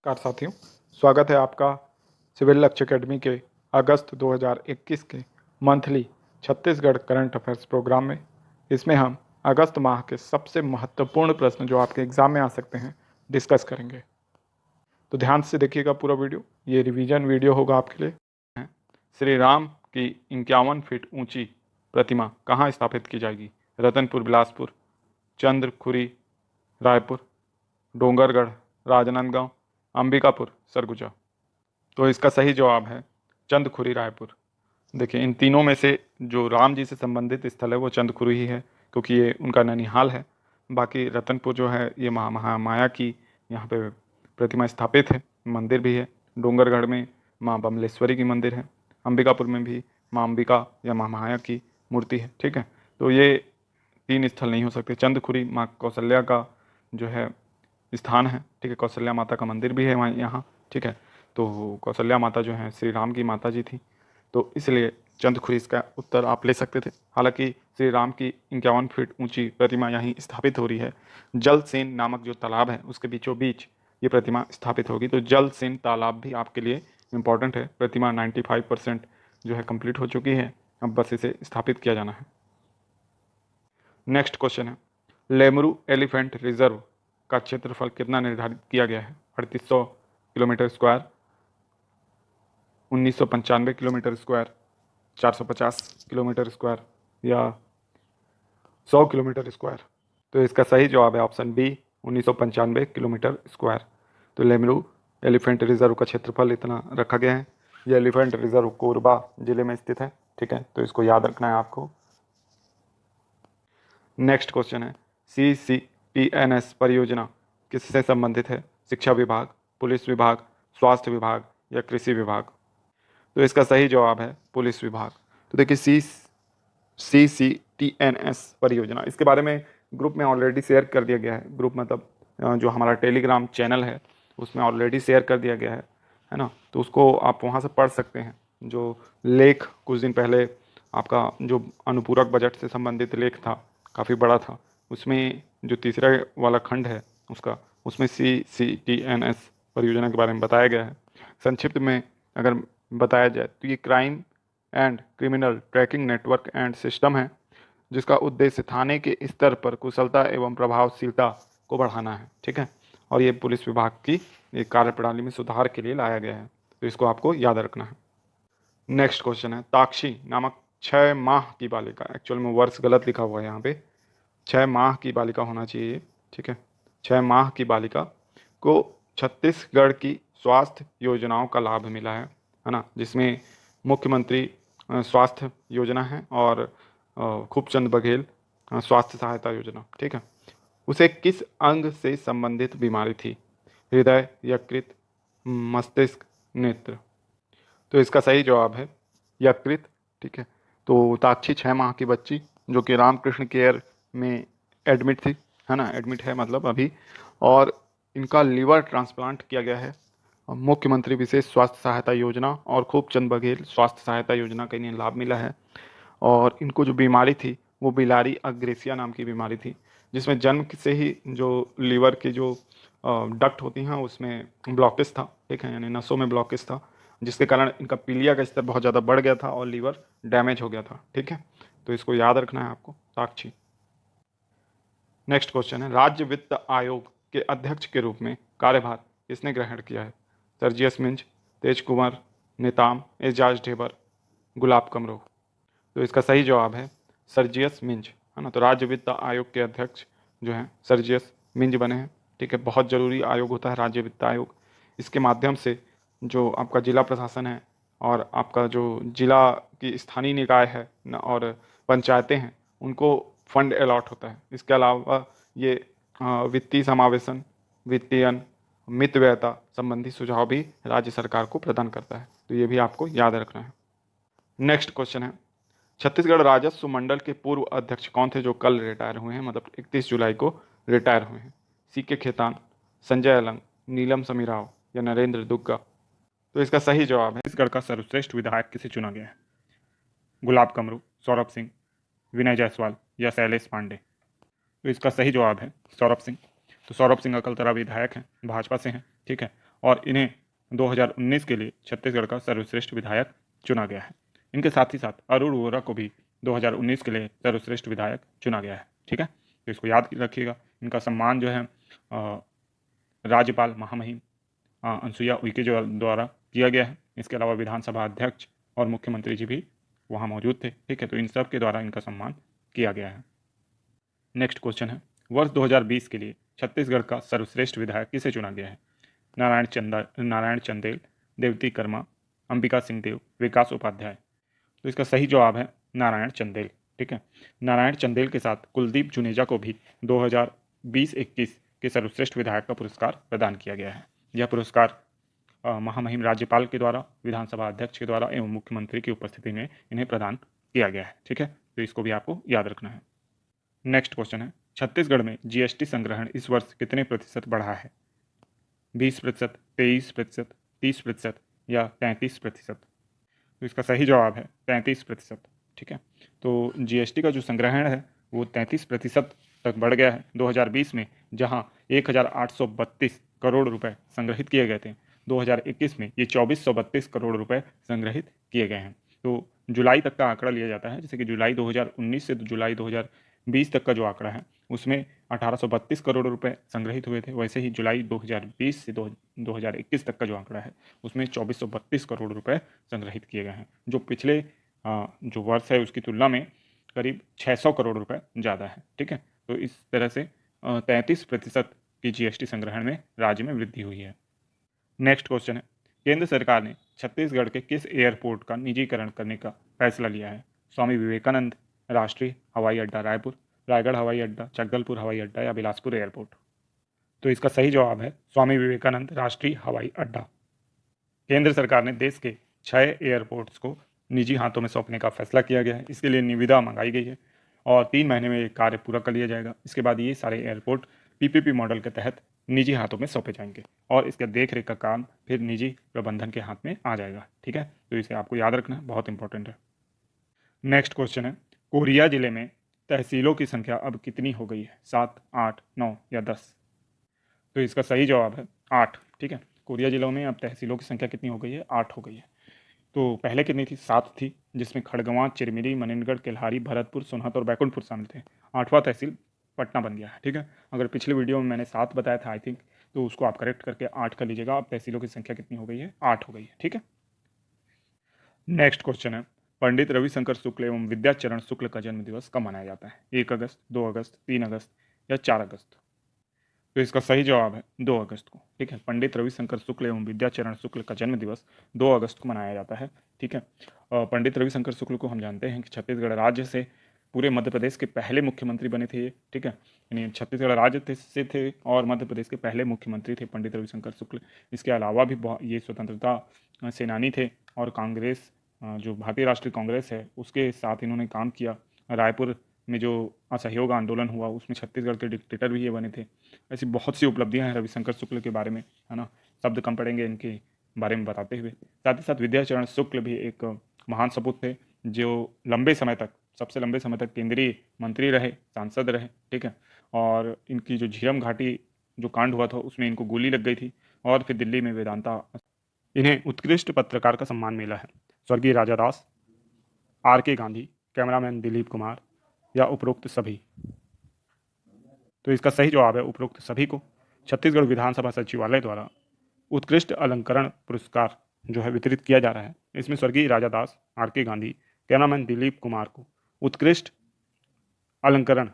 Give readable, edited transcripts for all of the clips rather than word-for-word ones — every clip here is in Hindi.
नमस्कार साथियों, स्वागत है आपका सिविल लक्ष्य अकेडमी के अगस्त 2021 के monthly Chhattisgarh current affairs programme में। इसमें हम अगस्त माह के सबसे महत्वपूर्ण प्रश्न जो आपके एग्जाम में आ सकते हैं डिस्कस करेंगे। तो ध्यान से देखिएगा पूरा वीडियो, ये रिवीजन वीडियो होगा आपके लिए। श्री राम की 51 फीट ऊंची प्रतिमा कहाँ स्थापित की जाएगी? रतनपुर बिलासपुर, चंद्रखुरी रायपुर, डोंगरगढ़ राजनांदगांव, अंबिकापुर सरगुजा। तो इसका सही जवाब है चंदखुरी रायपुर। देखिए, इन तीनों में से जो राम जी से संबंधित स्थल है वो चंदखुरी ही है, क्योंकि ये उनका ननिहाल है। बाकी रतनपुर जो है ये महामाया की यहाँ पे प्रतिमा स्थापित है, मंदिर भी है। डोंगरगढ़ में माँ बमलेश्वरी की मंदिर है। अंबिकापुर में भी माँ अंबिका या महामाया की मूर्ति है। ठीक है, तो ये तीन स्थल नहीं हो सकते। चंदखुरी माँ कौशल्या का जो है स्थान है। ठीक है, कौशल्या माता का मंदिर भी है वहाँ यहाँ। ठीक है, तो कौशल्या माता जो है श्री राम की माता जी थी, तो इसलिए चंदखुरी इसका उत्तर आप ले सकते थे। हालांकि श्री राम की 51 फीट ऊंची प्रतिमा यहीं स्थापित हो रही है। जलसेन नामक जो तालाब है उसके बीचों बीच ये प्रतिमा स्थापित होगी। तो जलसेन तालाब भी आपके लिए इम्पॉर्टेंट है। प्रतिमा 95% जो है कंप्लीट हो चुकी है, अब बस इसे स्थापित किया जाना है। नेक्स्ट क्वेश्चन है, लेमरू एलिफेंट रिजर्व का क्षेत्रफल कितना निर्धारित किया गया है? 3800 kilometre square, 1995 kilometre square, 450 kilometre square या 100 किलोमीटर स्क्वायर। तो इसका सही जवाब है ऑप्शन बी, 1995 किलोमीटर स्क्वायर। तो लेमरू एलिफेंट रिजर्व का क्षेत्रफल इतना रखा गया है। ये एलिफेंट रिजर्व कोरबा जिले में स्थित है। ठीक है, तो इसको याद रखना है आपको। नेक्स्ट क्वेश्चन है, CCTNS परियोजना किससे संबंधित है? शिक्षा विभाग, पुलिस विभाग, स्वास्थ्य विभाग या कृषि विभाग? तो इसका सही जवाब है पुलिस विभाग। तो देखिए, CCTNS परियोजना, इसके बारे में ग्रुप में ऑलरेडी शेयर कर दिया गया है। ग्रुप मतलब जो हमारा टेलीग्राम चैनल है उसमें ऑलरेडी शेयर कर दिया गया है ना। तो उसको आप वहाँ से पढ़ सकते हैं। जो लेख कुछ दिन पहले आपका जो अनुपूरक बजट से संबंधित लेख था, काफ़ी बड़ा था, उसमें जो तीसरा वाला खंड है उसमें CCTNS परियोजना के बारे में बताया गया है। संक्षिप्त में अगर बताया जाए तो ये crime and criminal tracking network and system है, जिसका उद्देश्य थाने के स्तर पर कुशलता एवं प्रभावशीलता को बढ़ाना है। ठीक है, और ये पुलिस विभाग की एक कार्यप्रणाली में सुधार के लिए लाया गया है, तो इसको आपको याद रखना है। नेक्स्ट क्वेश्चन है, ताक्षी नामक 6 माह की बालिका, एक्चुअल में वर्ष गलत लिखा हुआ है यहाँ पे, 6 माह की बालिका होना चाहिए। ठीक है, 6 माह की बालिका को छत्तीसगढ़ की स्वास्थ्य योजनाओं का लाभ मिला है ना, जिसमें मुख्यमंत्री स्वास्थ्य योजना है और खूबचंद बघेल स्वास्थ्य सहायता योजना। ठीक है, उसे किस अंग से संबंधित बीमारी थी? हृदय, यकृत, मस्तिष्क, नेत्र? तो इसका सही जवाब है यकृत। ठीक है, तो ताक्षी 6 माह की बच्ची जो कि रामकृष्ण केयर में एडमिट थी, है ना, एडमिट है मतलब अभी, और इनका लीवर ट्रांसप्लांट किया गया है। मुख्यमंत्री विशेष स्वास्थ्य सहायता योजना और खूबचंद बघेल स्वास्थ्य सहायता योजना का इन्हें लाभ मिला है। और इनको जो बीमारी थी वो बिलारी अग्रेसिया नाम की बीमारी थी, जिसमें जन्म से ही जो लीवर की जो डक्ट होती हैं उसमें ब्लॉकेज था। ठीक है, यानी नसों में ब्लॉकेज था, जिसके कारण इनका पीलिया का स्तर बहुत ज़्यादा बढ़ गया था और लीवर डैमेज हो गया था। ठीक है, तो इसको याद रखना है आपको, साक्षी। नेक्स्ट क्वेश्चन है, राज्य वित्त आयोग के अध्यक्ष के रूप में कार्यभार किसने ग्रहण किया है? सर्जियस मिंज, तेज कुंवर, नेताम, एजाज ढेबर, गुलाब कमरो? तो इसका सही जवाब है सर्जियस मिंज, है ना। तो राज्य वित्त आयोग के अध्यक्ष जो हैं सर्जियस मिंज बने हैं। ठीक है, बहुत ज़रूरी आयोग होता है राज्य वित्त आयोग। इसके माध्यम से जो आपका जिला प्रशासन है और आपका जो जिला की स्थानीय निकाय है न और पंचायतें हैं, उनको फंड अलॉट होता है। इसके अलावा ये वित्तीय समावेशन, वित्तीयन, मितव्ययता संबंधी सुझाव भी राज्य सरकार को प्रदान करता है। तो ये भी आपको याद रखना है। नेक्स्ट क्वेश्चन है, छत्तीसगढ़ राजस्व मंडल के पूर्व अध्यक्ष कौन थे जो कल रिटायर हुए हैं, मतलब 31 जुलाई को रिटायर हुए हैं? CK खेतान, संजय अलंग, नीलम समीराव या नरेंद्र दुग्गा? तो इसका सही जवाब है, छत्तीसगढ़ का सर्वश्रेष्ठ विधायक किसे चुना गया है? गुलाब कमरू, सौरभ सिंह, विनय जायसवाल या शैलेश पांडे? तो इसका सही जवाब है सौरभ सिंह। तो सौरभ सिंह अकलतरा विधायक हैं, भाजपा से हैं। ठीक है, और इन्हें 2019 के लिए छत्तीसगढ़ का सर्वश्रेष्ठ विधायक चुना गया है। इनके साथ ही साथ अरुण वोरा को भी 2019 के लिए सर्वश्रेष्ठ विधायक चुना गया है। ठीक है, तो इसको याद रखिएगा। इनका सम्मान जो है राज्यपाल महामहिम अनुसुईया उइके जो द्वारा किया गया है। इसके अलावा विधानसभा अध्यक्ष और मुख्यमंत्री जी भी वहाँ मौजूद थे। ठीक है, तो इन सब के द्वारा इनका सम्मान किया गया है। नेक्स्ट क्वेश्चन है, वर्ष 2020 के लिए छत्तीसगढ़ का सर्वश्रेष्ठ विधायक किसे चुना गया है? नारायण चंदेल, देवती कर्मा, अंबिका सिंह देव, विकास उपाध्याय। तो इसका सही जवाब है नारायण चंदेल। ठीक है, नारायण चंदेल के साथ कुलदीप जुनेजा को भी 2020-21 के सर्वश्रेष्ठ विधायक का पुरस्कार प्रदान किया गया है। यह पुरस्कार महामहिम राज्यपाल के द्वारा, विधानसभा अध्यक्ष के द्वारा एवं मुख्यमंत्री की उपस्थिति में इन्हें प्रदान किया गया है। ठीक है, तो इसको भी आपको याद रखना है। नेक्स्ट क्वेश्चन है, छत्तीसगढ़ में जीएसटी संग्रहण इस वर्ष कितने प्रतिशत बढ़ा है? 20%, 23%, 30% या 33%? तो इसका सही जवाब है 33%। ठीक है, तो जीएसटी का जो संग्रहण है वो 33% तक बढ़ गया है 2020 में, जहां 1832 करोड़ रुपए संग्रहित किए गए थे। 2021 में ये 2432 करोड़ रुपए संग्रहित किए गए हैं। तो जुलाई तक का आंकड़ा लिया जाता है, जैसे कि जुलाई 2019 से जुलाई 2020 तक का जो आंकड़ा है उसमें 1832 करोड़ रुपए संग्रहित हुए थे। वैसे ही जुलाई 2020 से 2021 तक का जो आंकड़ा है उसमें 2432 करोड़ रुपए संग्रहित किए गए हैं, जो पिछले जो वर्ष है उसकी तुलना में करीब 600 करोड़ रुपए ज़्यादा है। ठीक है, तो इस तरह से 33% की जीएसटी संग्रहण में राज्य में वृद्धि हुई है। नेक्स्ट क्वेश्चन है, केंद्र सरकार ने छत्तीसगढ़ के किस एयरपोर्ट का निजीकरण करने का फैसला लिया है? स्वामी विवेकानंद राष्ट्रीय हवाई अड्डा रायपुर, रायगढ़ हवाई अड्डा, जगदलपुर हवाई अड्डा या बिलासपुर एयरपोर्ट? तो इसका सही जवाब है स्वामी विवेकानंद राष्ट्रीय हवाई अड्डा। केंद्र सरकार ने देश के 6 एयरपोर्ट्स को निजी हाथों में सौंपने का फैसला किया गया है। इसके लिए निविदा मंगाई गई है और 3 महीने में ये कार्य पूरा कर लिया जाएगा। इसके बाद ये सारे एयरपोर्ट पीपीपी मॉडल के तहत निजी हाथों में सौंपे जाएंगे और इसके देख रेख का काम फिर निजी प्रबंधन के हाथ में आ जाएगा। ठीक है, तो इसे आपको याद रखना है, बहुत इंपॉर्टेंट है। नेक्स्ट क्वेश्चन है, कोरिया जिले में तहसीलों की संख्या अब कितनी हो गई है? 7, 8, 9 या 10? तो इसका सही जवाब है 8। ठीक है, कोरिया जिलों में अब तहसीलों की संख्या कितनी हो गई है? 8 हो गई है। तो पहले कितनी थी? 7 थी, जिसमें खड़गवां, चिरमिरी, मनेनगढ़, केल्हारी, भरतपुर, सोनहत और बैकुंठपुर शामिल थे। 8वां तहसील पटना बन गया है। ठीक है, अगर पिछले वीडियो में मैंने 7 बताया था आई थिंक, तो उसको आप करेक्ट करके 8 कर लीजिएगा। अब तहसीलों की संख्या कितनी हो गई है? 8 हो गई है। ठीक है, नेक्स्ट क्वेश्चन है, पंडित रविशंकर शुक्ल एवं विद्याचरण शुक्ल का जन्म दिवस कब मनाया जाता है? 1 अगस्त, 2 अगस्त, 3 अगस्त या 4 अगस्त? तो इसका सही जवाब है 2 अगस्त को। ठीक है, पंडित रविशंकर शुक्ल एवं विद्याचरण शुक्ल का जन्म दिवस 2 अगस्त को मनाया जाता है। ठीक है, पंडित रविशंकर शुक्ल को हम जानते हैं कि छत्तीसगढ़ राज्य से पूरे मध्य प्रदेश के पहले मुख्यमंत्री बने थे ये। ठीक है, यानी छत्तीसगढ़ राज्य से थे और मध्य प्रदेश के पहले मुख्यमंत्री थे पंडित रविशंकर शुक्ल। इसके अलावा भी ये स्वतंत्रता सेनानी थे और कांग्रेस, जो भारतीय राष्ट्रीय कांग्रेस है, उसके साथ इन्होंने काम किया। रायपुर में जो असहयोग आंदोलन हुआ उसमें छत्तीसगढ़ के डिक्टेटर भी ये बने थे। ऐसी बहुत सी उपलब्धियां हैं रविशंकर शुक्ल के बारे में, है ना, शब्द कम पड़ेंगे इनके बारे में बताते हुए। साथ ही साथ विद्याचरण शुक्ल भी एक महान सपूत थे जो लंबे समय तक, सबसे लंबे समय तक केंद्रीय मंत्री रहे, सांसद रहे। ठीक है, और इनकी जो झीरम घाटी जो कांड हुआ था उसमें इनको गोली लग गई थी और फिर दिल्ली में वेदांता, इन्हें उत्कृष्ट पत्रकार का सम्मान मिला है। स्वर्गीय राजा दास, आर के गांधी, कैमरामैन दिलीप कुमार या उपरोक्त सभी? तो इसका सही जवाब है उपरोक्त सभी को छत्तीसगढ़ विधानसभा सचिवालय द्वारा उत्कृष्ट अलंकरण पुरस्कार जो है वितरित किया जा रहा है। इसमें स्वर्गीय राजा दास, आर के गांधी, कैमरामैन दिलीप कुमार को उत्कृष्ट अलंकरण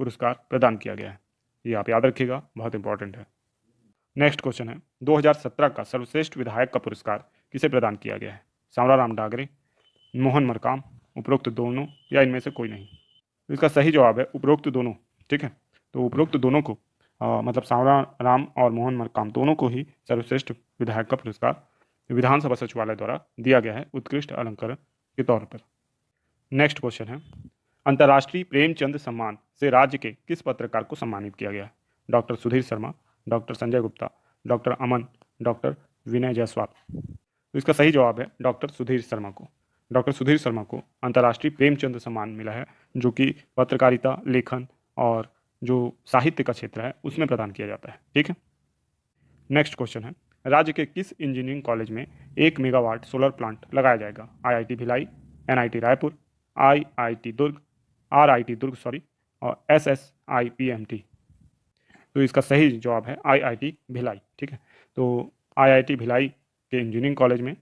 पुरस्कार प्रदान किया गया है। ये आप याद रखिएगा, बहुत इंपॉर्टेंट है। नेक्स्ट क्वेश्चन है, 2017 का सर्वश्रेष्ठ विधायक का पुरस्कार किसे प्रदान किया गया है? सांवराराम डागरे, मोहन मरकाम, उपरोक्त दोनों या इनमें से कोई नहीं? इसका सही जवाब है उपरोक्त दोनों। ठीक है, तो उपरोक्त दोनों को मतलब सांवराराम और मोहन मरकाम दोनों को ही सर्वश्रेष्ठ विधायक का पुरस्कार विधानसभा सचिवालय द्वारा दिया गया है उत्कृष्ट अलंकरण के तौर पर। नेक्स्ट क्वेश्चन है, अंतर्राष्ट्रीय प्रेमचंद सम्मान से राज्य के किस पत्रकार को सम्मानित किया गया? Doctor Sudhir Sharma, doctor Sanjay Gupta, doctor Aman, doctor Vinay Jaiswal? तो इसका सही जवाब है डॉक्टर सुधीर शर्मा को। डॉक्टर सुधीर शर्मा को अंतर्राष्ट्रीय प्रेमचंद सम्मान मिला है, जो कि पत्रकारिता, लेखन और जो साहित्य का क्षेत्र है उसमें प्रदान किया जाता है। ठीक है, नेक्स्ट क्वेश्चन है, राज्य के किस इंजीनियरिंग कॉलेज में 1 मेगावाट सोलर प्लांट लगाया जाएगा? IIT Bhilai, NIT Raipur, IIT Durg, RIT Durg sorry, और एसएसआईपीएमटी। तो इसका सही जवाब है आईआईटी भिलाई। ठीक है, तो आईआईटी भिलाई के इंजीनियरिंग कॉलेज में,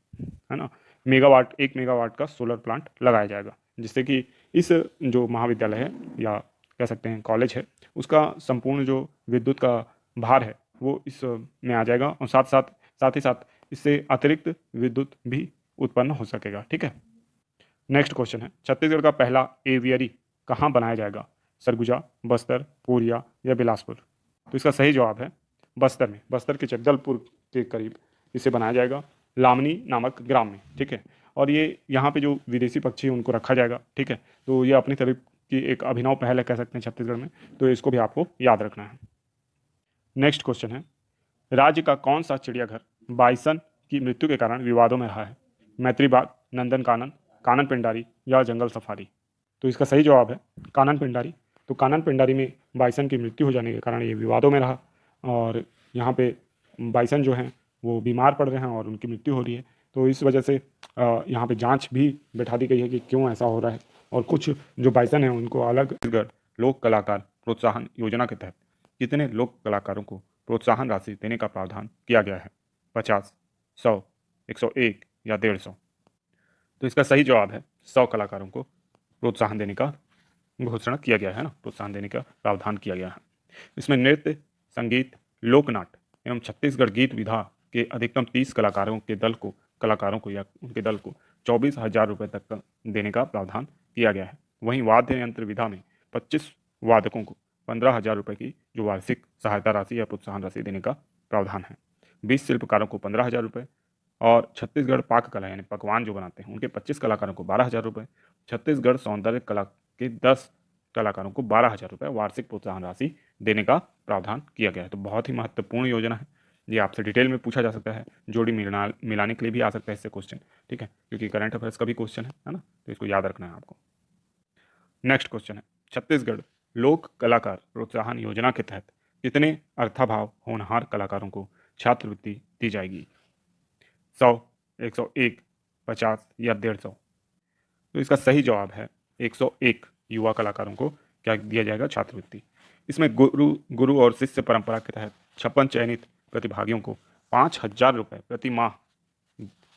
है ना, 1 मेगावाट का सोलर प्लांट लगाया जाएगा, जिससे कि इस जो महाविद्यालय है या कह सकते हैं कॉलेज है, उसका संपूर्ण जो विद्युत का भार है वो इस में आ जाएगा, और साथ ही साथ इससे अतिरिक्त विद्युत भी उत्पन्न हो सकेगा। ठीक है, नेक्स्ट क्वेश्चन है, छत्तीसगढ़ का पहला एवियरी कहाँ बनाया जाएगा? सरगुजा, बस्तर, कोरिया या बिलासपुर? तो इसका सही जवाब है बस्तर में, बस्तर के जगदलपुर के करीब इसे बनाया जाएगा, लामनी नामक ग्राम में। ठीक है, और ये यहाँ पे जो विदेशी पक्षी हैं उनको रखा जाएगा। ठीक है, तो ये अपनी तरफ की एक अभिनव पहल है कह सकते हैं छत्तीसगढ़ में, तो इसको भी आपको याद रखना है। नेक्स्ट क्वेश्चन है, राज्य का कौन सा चिड़ियाघर बाइसन की मृत्यु के कारण विवादों में रहा है? मैत्री बाग, नंदन कानन, कानन पेंडारी या जंगल सफारी? तो इसका सही जवाब है कानन पेंडारी। तो कानन पेंडारी में बाइसन की मृत्यु हो जाने के कारण ये विवादों में रहा, और यहाँ पे बाइसन जो हैं वो बीमार पड़ रहे हैं और उनकी मृत्यु हो रही है। तो इस वजह से यहाँ पे जांच भी बैठा दी गई है कि क्यों ऐसा हो रहा है, और कुछ जो बाइसन हैं उनको अलग। छत्तीसगढ़ लोक कलाकार प्रोत्साहन योजना के तहत कितने लोक कलाकारों को प्रोत्साहन राशि देने का प्रावधान किया गया है? 50, 100, 101 या 150? तो इसका सही जवाब है 100 कलाकारों को प्रोत्साहन देने का घोषणा किया गया है ना, प्रोत्साहन देने का प्रावधान किया गया है। इसमें नृत्य, संगीत, लोकनाट्य एवं छत्तीसगढ़ गीत विधा के अधिकतम 30 कलाकारों को या उनके दल को 24,000 रुपये तक का देने का प्रावधान किया गया है। वहीं वाद्य यंत्र विधा में 25 वादकों को 15,000 रुपये की जो वार्षिक सहायता राशि या प्रोत्साहन राशि देने का प्रावधान है। 20 शिल्पकारों को 15,000 रुपये, और छत्तीसगढ़ पाक कला यानी पकवान जो बनाते हैं उनके 25 कलाकारों को 12,000 रुपये, छत्तीसगढ़ सौंदर्य कला के 10 कलाकारों को 12,000 रुपये वार्षिक प्रोत्साहन राशि देने का प्रावधान किया गया है। तो बहुत ही महत्वपूर्ण योजना है, ये आपसे डिटेल में पूछा जा सकता है, जोड़ी मिलाने के लिए भी आ सकता है इससे क्वेश्चन। ठीक है, क्योंकि करंट अफेयर्स का भी क्वेश्चन है ना, तो इसको याद रखना है आपको। नेक्स्ट क्वेश्चन है, छत्तीसगढ़ लोक कलाकार प्रोत्साहन योजना के तहत कितने अर्थाभाव होनहार कलाकारों को छात्रवृत्ति दी जाएगी? 100, 101, 50 या 150? तो इसका सही जवाब है 101 युवा कलाकारों को क्या दिया जाएगा? छात्रवृत्ति। इसमें गुरु और शिष्य परंपरा के तहत 56 चयनित प्रतिभागियों को 5,000 रुपये प्रति माह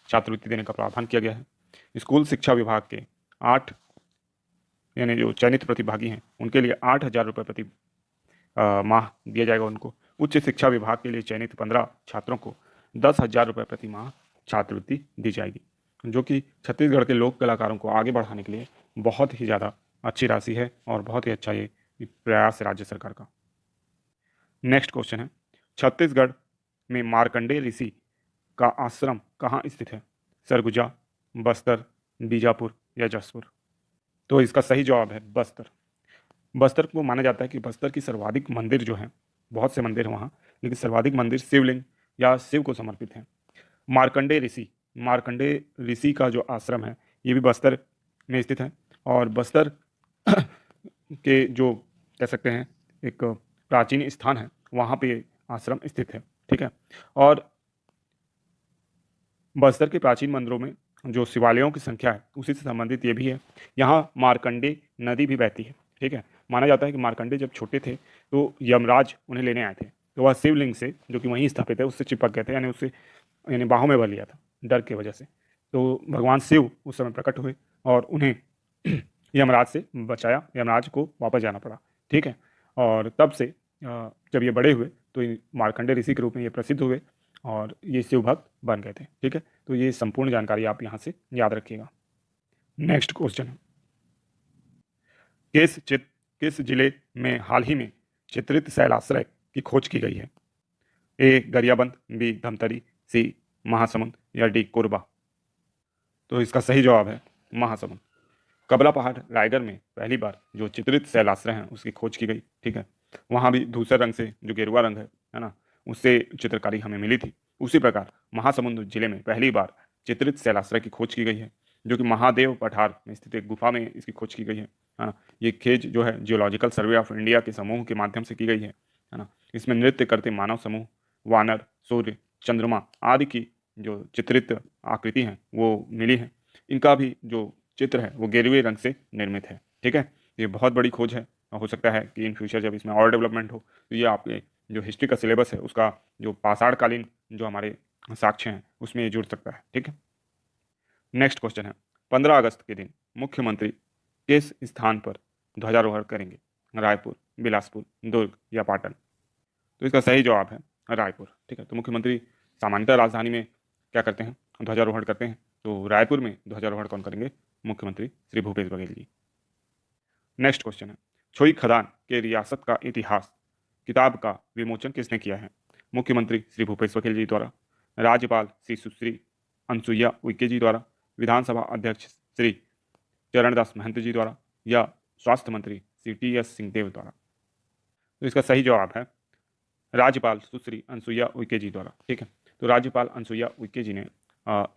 छात्रवृत्ति देने का प्रावधान किया गया है। स्कूल शिक्षा विभाग के 8 यानी जो चयनित प्रतिभागी हैं उनके लिए 8,000 रुपये प्रति माह दिया जाएगा उनको। उच्च शिक्षा विभाग के लिए चयनित 15 छात्रों को 10,000 रुपये प्रति माह छात्रवृत्ति दी जाएगी, जो कि छत्तीसगढ़ के लोक कलाकारों को आगे बढ़ाने के लिए बहुत ही ज़्यादा अच्छी राशि है और बहुत ही अच्छा ये प्रयास है राज्य सरकार का। नेक्स्ट क्वेश्चन है, छत्तीसगढ़ में मार्कंडेय ऋषि का आश्रम कहाँ स्थित है? सरगुजा, बस्तर, बीजापुर या जसपुर? तो इसका सही जवाब है बस्तर। बस्तर को माना जाता है कि बस्तर की सर्वाधिक मंदिर जो हैं, बहुत से मंदिर हैं वहाँ, लेकिन सर्वाधिक मंदिर शिवलिंग या शिव को समर्पित हैं। मार्कंडेय ऋषि का जो आश्रम है ये भी बस्तर में स्थित है, और बस्तर के जो कह सकते हैं एक प्राचीन स्थान है वहाँ पे आश्रम स्थित है। ठीक है, और बस्तर के प्राचीन मंदिरों में जो शिवालयों की संख्या है उसी से संबंधित ये भी है। यहाँ मार्कंडे नदी भी बहती है। ठीक है, माना जाता है कि मार्कंडे जब छोटे थे तो यमराज उन्हें लेने आए थे, तो वह शिवलिंग से जो कि वहीं स्थापित है उससे चिपक गए थे, यानी बाहों में भर लिया था डर की वजह से। तो भगवान शिव उस समय प्रकट हुए और उन्हें यमराज से बचाया, यमराज को वापस जाना पड़ा। ठीक है, और तब से जब ये बड़े हुए तो मार्कंडे ऋषि के रूप में ये प्रसिद्ध हुए और ये शिव भक्त बन गए थे। ठीक है, तो ये संपूर्ण जानकारी आप यहाँ से याद रखिएगा। नेक्स्ट क्वेश्चन है, किस जिले में हाल ही में चित्रित शैलाश्रय की खोज की गई है? ए गरियाबंद, बी धमतरी, सी महासमुंद या डी कोरबा? तो इसका सही जवाब है महासमुंद। कबला पहाड़ रायगढ़ में पहली बार जो चित्रित शैलाश्रय हैं उसकी खोज की गई। ठीक है, वहाँ भी धूसर रंग से जो गेरुआ रंग है ना, उससे चित्रकारी हमें मिली थी। उसी प्रकार महासमुंद जिले में पहली बार चित्रित शैलाश्रय की खोज की गई है, जो कि महादेव पठार में स्थित एक गुफा में इसकी खोज की गई है ना। ये खोज जो है जियोलॉजिकल सर्वे ऑफ इंडिया के समूह के माध्यम से की गई है ना। इसमें नृत्य करते मानव समूह, वानर, सूर्य, चंद्रमा आदि की जो चित्रित आकृति हैं वो मिली है। इनका भी जो चित्र है वो गेरुए रंग से निर्मित है। ठीक है, ये बहुत बड़ी खोज है और हो सकता है कि इन फ्यूचर जब इसमें और डेवलपमेंट हो तो ये आपके जो हिस्ट्री का सिलेबस है उसका जो पाषाणकालीन जो हमारे साक्ष्य हैं उसमें ये जुड़ सकता है। ठीक है, नेक्स्ट क्वेश्चन है 15 अगस्त के दिन मुख्यमंत्री किस स्थान पर ध्वजारोहण करेंगे? रायपुर, बिलासपुर, दुर्ग या पाटन? तो इसका सही जवाब है रायपुर। ठीक है, तो मुख्यमंत्री सामान्यतः राजधानी में क्या करते हैं? ध्वजारोहण करते हैं। तो रायपुर में ध्वजारोहण कौन करेंगे? मुख्यमंत्री श्री भूपेश बघेल जी। नेक्स्ट क्वेश्चन है छोई खदान के रियासत का इतिहास किताब का विमोचन किसने किया है? मुख्यमंत्री श्री भूपेश बघेल जी द्वारा, राज्यपाल श्री सुश्री अनसुईया उइके जी द्वारा, विधानसभा अध्यक्ष श्री चरणदास महंत जी द्वारा या स्वास्थ्य मंत्री श्री टी.एस. सिंहदेव द्वारा? तो इसका सही जवाब है राज्यपाल सुश्री अनसुईया उइके जी द्वारा। ठीक है, तो राज्यपाल अनसुईया उइके जी ने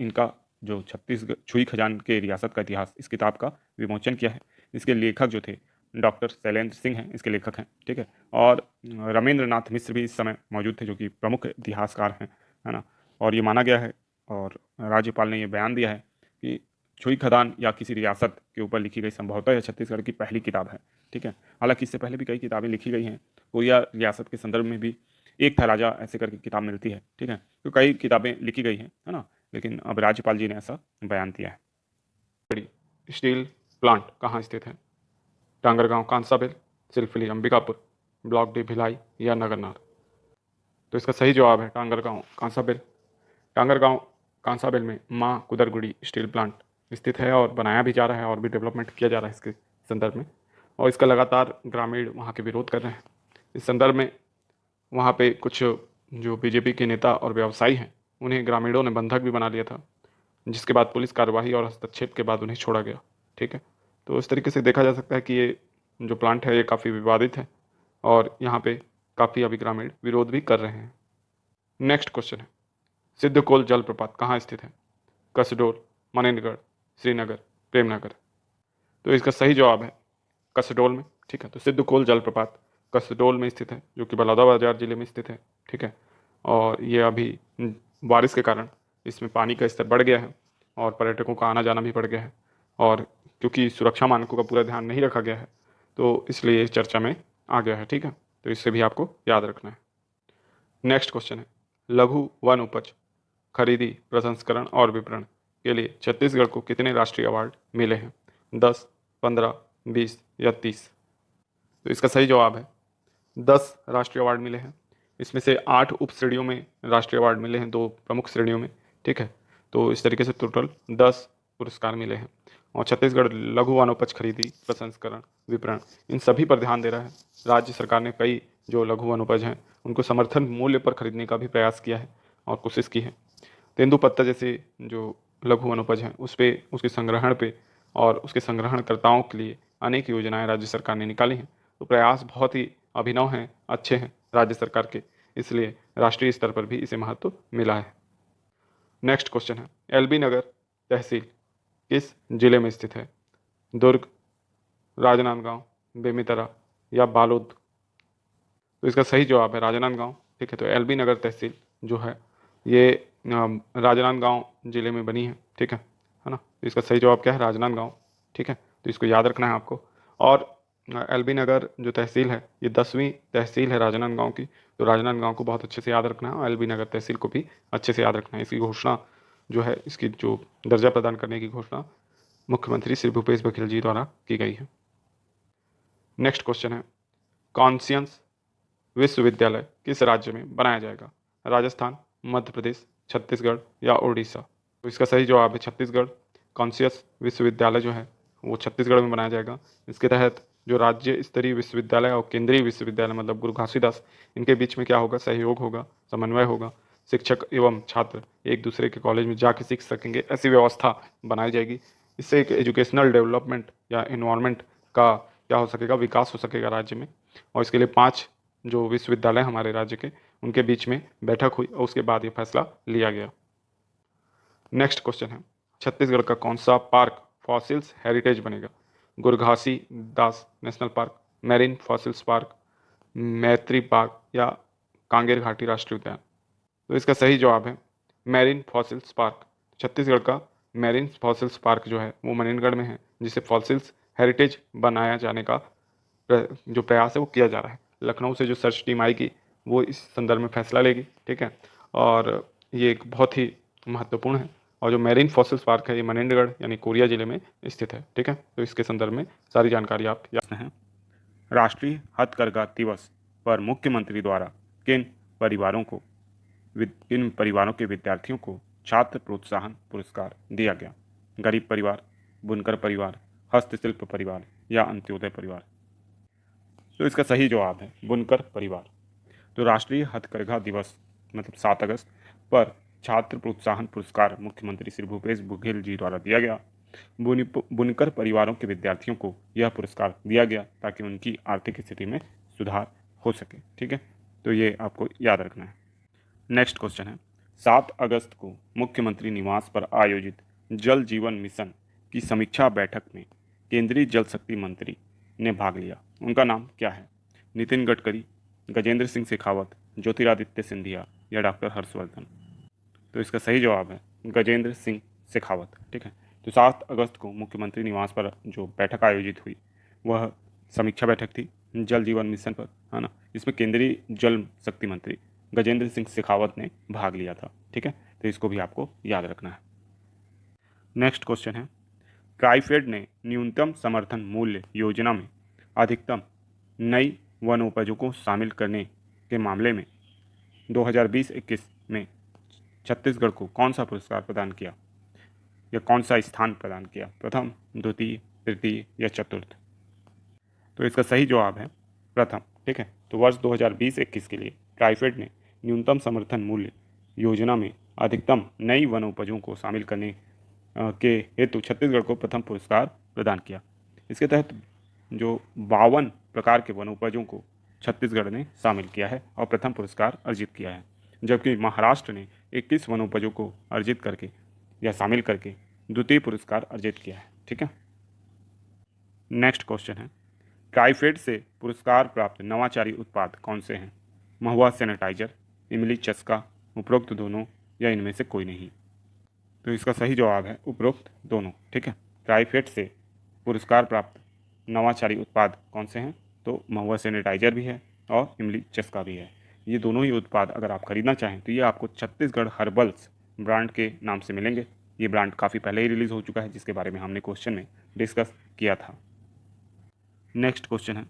इनका जो छत्तीसगढ़ छुई खजान के रियासत का इतिहास इस किताब का विमोचन किया है। इसके लेखक जो थे डॉक्टर शैलेंद्र सिंह हैं, इसके लेखक हैं। ठीक है, और रमेंद्र नाथ मिश्र भी इस समय मौजूद थे जो कि प्रमुख इतिहासकार हैं, है ना। और ये माना गया है और राज्यपाल ने ये बयान दिया है कि छुई खदान या किसी रियासत के ऊपर लिखी गई संभवतः यह छत्तीसगढ़ की पहली किताब है। ठीक है, हालांकि इससे पहले भी कई किताबें लिखी गई हैं, कोरिया रियासत के संदर्भ में भी एक था राजा ऐसे करके किताब मिलती है। ठीक है, तो कई किताबें लिखी गई हैं, है ना, लेकिन अब राज्यपाल जी ने ऐसा बयान दिया है। स्टील प्लांट कहाँ स्थित है? टांगरगांव, कांसाबेल, सिलफली, अंबिकापुर, ब्लॉक डी भिलाई या नगरनार? तो इसका सही जवाब है टांगरगांव, कांसाबेल। टांगरगांव कांसाबेल में माँ कुदरगुड़ी स्टील प्लांट स्थित है और बनाया भी जा रहा है और भी डेवलपमेंट किया जा रहा है इसके संदर्भ में, और इसका लगातार ग्रामीण वहाँ के विरोध कर रहे हैं। इस संदर्भ में वहाँ पे कुछ जो बीजेपी के नेता और व्यवसायी हैं उन्हें ग्रामीणों ने बंधक भी बना लिया था, जिसके बाद पुलिस कार्रवाई और हस्तक्षेप के बाद उन्हें छोड़ा गया। ठीक है, तो इस तरीके से देखा जा सकता है कि ये जो प्लांट है ये काफ़ी विवादित है और यहाँ पे काफ़ी अभी ग्रामीण विरोध भी कर रहे हैं। नेक्स्ट क्वेश्चन है सिद्धकोल जलप्रपात कहाँ स्थित है? कसडोल, मनेन्द्रगढ़, श्रीनगर, प्रेमनगर? तो इसका सही जवाब है कसडोल में। ठीक है, तो सिद्धकोल जलप्रपात कसडोल में स्थित है जो कि बलौदाबाजार जिले में स्थित है। ठीक है, और ये अभी बारिश के कारण इसमें पानी का स्तर बढ़ गया है और पर्यटकों का आना जाना भी बढ़ गया है, और क्योंकि सुरक्षा मानकों का पूरा ध्यान नहीं रखा गया है तो इसलिए इस चर्चा में आ गया है। ठीक है, तो इससे भी आपको याद रखना है। नेक्स्ट क्वेश्चन है लघु वन उपज खरीदी, प्रसंस्करण और विपणन के लिए छत्तीसगढ़ को कितने राष्ट्रीय अवार्ड मिले हैं? 10, 15, 20 या 30? तो इसका सही जवाब है 10 राष्ट्रीय अवार्ड मिले हैं। इसमें से 8 उप श्रेणियों में राष्ट्रीय अवार्ड मिले हैं, 2 प्रमुख श्रेणियों में। ठीक है, तो इस तरीके से टोटल 10 पुरस्कार मिले हैं और छत्तीसगढ़ लघु वनोपज खरीदी, प्रसंस्करण, विपणन इन सभी पर ध्यान दे रहा है। राज्य सरकार ने कई जो लघु वनोपज हैं उनको समर्थन मूल्य पर खरीदने का भी प्रयास किया है और कोशिश की है। तेंदुपत्ता जैसे जो लघु वनोपज हैं उस पर, उसके संग्रहण पे और उसके संग्रहणकर्ताओं के लिए अनेक योजनाएं राज्य सरकार ने निकाली हैं। तो प्रयास बहुत ही अभिनव हैं, अच्छे हैं राज्य सरकार के, इसलिए राष्ट्रीय स्तर पर भी इसे महत्व मिला है। नेक्स्ट क्वेश्चन है एलबी नगर तहसील किस जिले में स्थित है? दुर्ग, राजनांदगांव, बेमेतरा या बालोद? तो इसका सही जवाब है राजनांदगांव। ठीक है, तो एलबी नगर तहसील जो है ये राजनांदगांव जिले में बनी है। ठीक है ना, तो इसका सही जवाब क्या है? राजनांदगांव। ठीक है, तो इसको याद रखना है आपको। और एलबी नगर जो तहसील है ये 10वीं तहसील है राजनांदगांव की, तो राजनांदगांव को बहुत अच्छे से याद रखना है और एलबी नगर तहसील को भी अच्छे से याद रखना है। इसकी घोषणा जो है, इसकी जो दर्जा प्रदान करने की घोषणा मुख्यमंत्री श्री भूपेश बघेल जी द्वारा की गई है। नेक्स्ट क्वेश्चन है कॉन्शियस विश्वविद्यालय किस राज्य में बनाया जाएगा? राजस्थान, मध्य प्रदेश, छत्तीसगढ़ या उड़ीसा? तो इसका सही जवाब है छत्तीसगढ़। कॉन्शियस विश्वविद्यालय जो है वो छत्तीसगढ़ में बनाया जाएगा। इसके तहत जो राज्य स्तरीय विश्वविद्यालय और केंद्रीय विश्वविद्यालय मतलब गुरु घासीदास, इनके बीच में क्या होगा? सहयोग होगा, समन्वय होगा। शिक्षक एवं छात्र एक दूसरे के कॉलेज में जाके सीख सकेंगे, ऐसी व्यवस्था बनाई जाएगी। इससे एक एजुकेशनल डेवलपमेंट या इन्वायरमेंट का क्या हो सकेगा? विकास हो सकेगा राज्य में। और इसके लिए 5 जो विश्वविद्यालय हमारे राज्य के, उनके बीच में बैठक हुई और उसके बाद ये फैसला लिया गया। नेक्स्ट क्वेश्चन है छत्तीसगढ़ का कौन सा पार्क फॉसिल्स हेरिटेज बनेगा? Gurughasi Das national park, marine fossils park, Maitri park या कांगेर घाटी राष्ट्रीय उद्यान? तो इसका सही जवाब है मैरीन फॉसिल्स पार्क। छत्तीसगढ़ का मैरीन फॉसिल्स पार्क जो है वो मनेनगढ़ में है, जिसे फॉसिल्स हेरिटेज बनाया जाने का जो प्रयास है वो किया जा रहा है। लखनऊ से जो सर्च टीम आएगी वो इस संदर्भ में फैसला लेगी, ठीक है। और ये एक बहुत ही महत्वपूर्ण है। और जो मैरीन फॉसिल्स पार्क है ये मनेंद्रगढ़ यानी कोरिया जिले में स्थित है, ठीक है। तो इसके संदर्भ में सारी जानकारी आप याद हैं। राष्ट्रीय हथकरघा दिवस पर मुख्यमंत्री द्वारा किन परिवारों के विद्यार्थियों को छात्र प्रोत्साहन पुरस्कार दिया गया? गरीब परिवार, बुनकर परिवार, हस्तशिल्प परिवार या अंत्योदय परिवार? तो इसका सही जवाब है बुनकर परिवार। तो राष्ट्रीय हथकरघा दिवस मतलब 7 अगस्त पर छात्र प्रोत्साहन पुरस्कार मुख्यमंत्री श्री भूपेश बघेल जी द्वारा दिया गया। बुनकर परिवारों के विद्यार्थियों को यह पुरस्कार दिया गया ताकि उनकी आर्थिक स्थिति में सुधार हो सके, ठीक है। तो ये आपको याद रखना है। नेक्स्ट क्वेश्चन है 7 अगस्त को मुख्यमंत्री निवास पर आयोजित जल जीवन मिशन की समीक्षा बैठक में केंद्रीय जल शक्ति मंत्री ने भाग लिया। उनका नाम क्या है? नितिन गडकरी, गजेंद्र सिंह शेखावत, ज्योतिरादित्य सिंधिया या डॉक्टर हर्षवर्धन? तो इसका सही जवाब है गजेंद्र सिंह शेखावत, ठीक है। तो 7 अगस्त को मुख्यमंत्री निवास पर जो बैठक आयोजित हुई वह समीक्षा बैठक थी जल जीवन मिशन पर, है ना। इसमें केंद्रीय जल शक्ति मंत्री गजेंद्र सिंह शेखावत ने भाग लिया था, ठीक है। तो इसको भी आपको याद रखना है। नेक्स्ट क्वेश्चन है ट्राइफेड ने न्यूनतम समर्थन मूल्य योजना में अधिकतम नई वनोपजों को शामिल करने के मामले में 2020-21 में छत्तीसगढ़ को कौन सा पुरस्कार प्रदान किया या कौन सा स्थान प्रदान किया? प्रथम, द्वितीय, तृतीय या चतुर्थ? तो इसका सही जवाब है प्रथम, ठीक है। तो वर्ष 2020-21 के लिए ट्राइफेड ने न्यूनतम समर्थन मूल्य योजना में अधिकतम नई वनोपजों को शामिल करने के हेतु छत्तीसगढ़ को प्रथम पुरस्कार प्रदान किया। इसके तहत जो 52 प्रकार के वनोपजों को छत्तीसगढ़ ने शामिल किया है और प्रथम पुरस्कार अर्जित किया है, जबकि महाराष्ट्र ने 21 वनोपजों को अर्जित करके या शामिल करके द्वितीय पुरस्कार अर्जित किया है, ठीक है। नेक्स्ट क्वेश्चन है ट्राइफेड से पुरस्कार प्राप्त नवाचारी उत्पाद कौन से हैं? महुआ सैनिटाइजर, इमली चस्का, उपरोक्त दोनों या इनमें से कोई नहीं? तो इसका सही जवाब है उपरोक्त दोनों, ठीक है। ट्राइफेड से पुरस्कार प्राप्त नवाचारी उत्पाद कौन से हैं? तो महुआ सैनिटाइजर भी है और इमली चस्का भी है। ये दोनों ही उत्पाद अगर आप खरीदना चाहें तो ये आपको छत्तीसगढ़ हर्बल्स ब्रांड के नाम से मिलेंगे। ये ब्रांड काफ़ी पहले ही रिलीज़ हो चुका है, जिसके बारे में हमने क्वेश्चन में डिस्कस किया था। नेक्स्ट क्वेश्चन है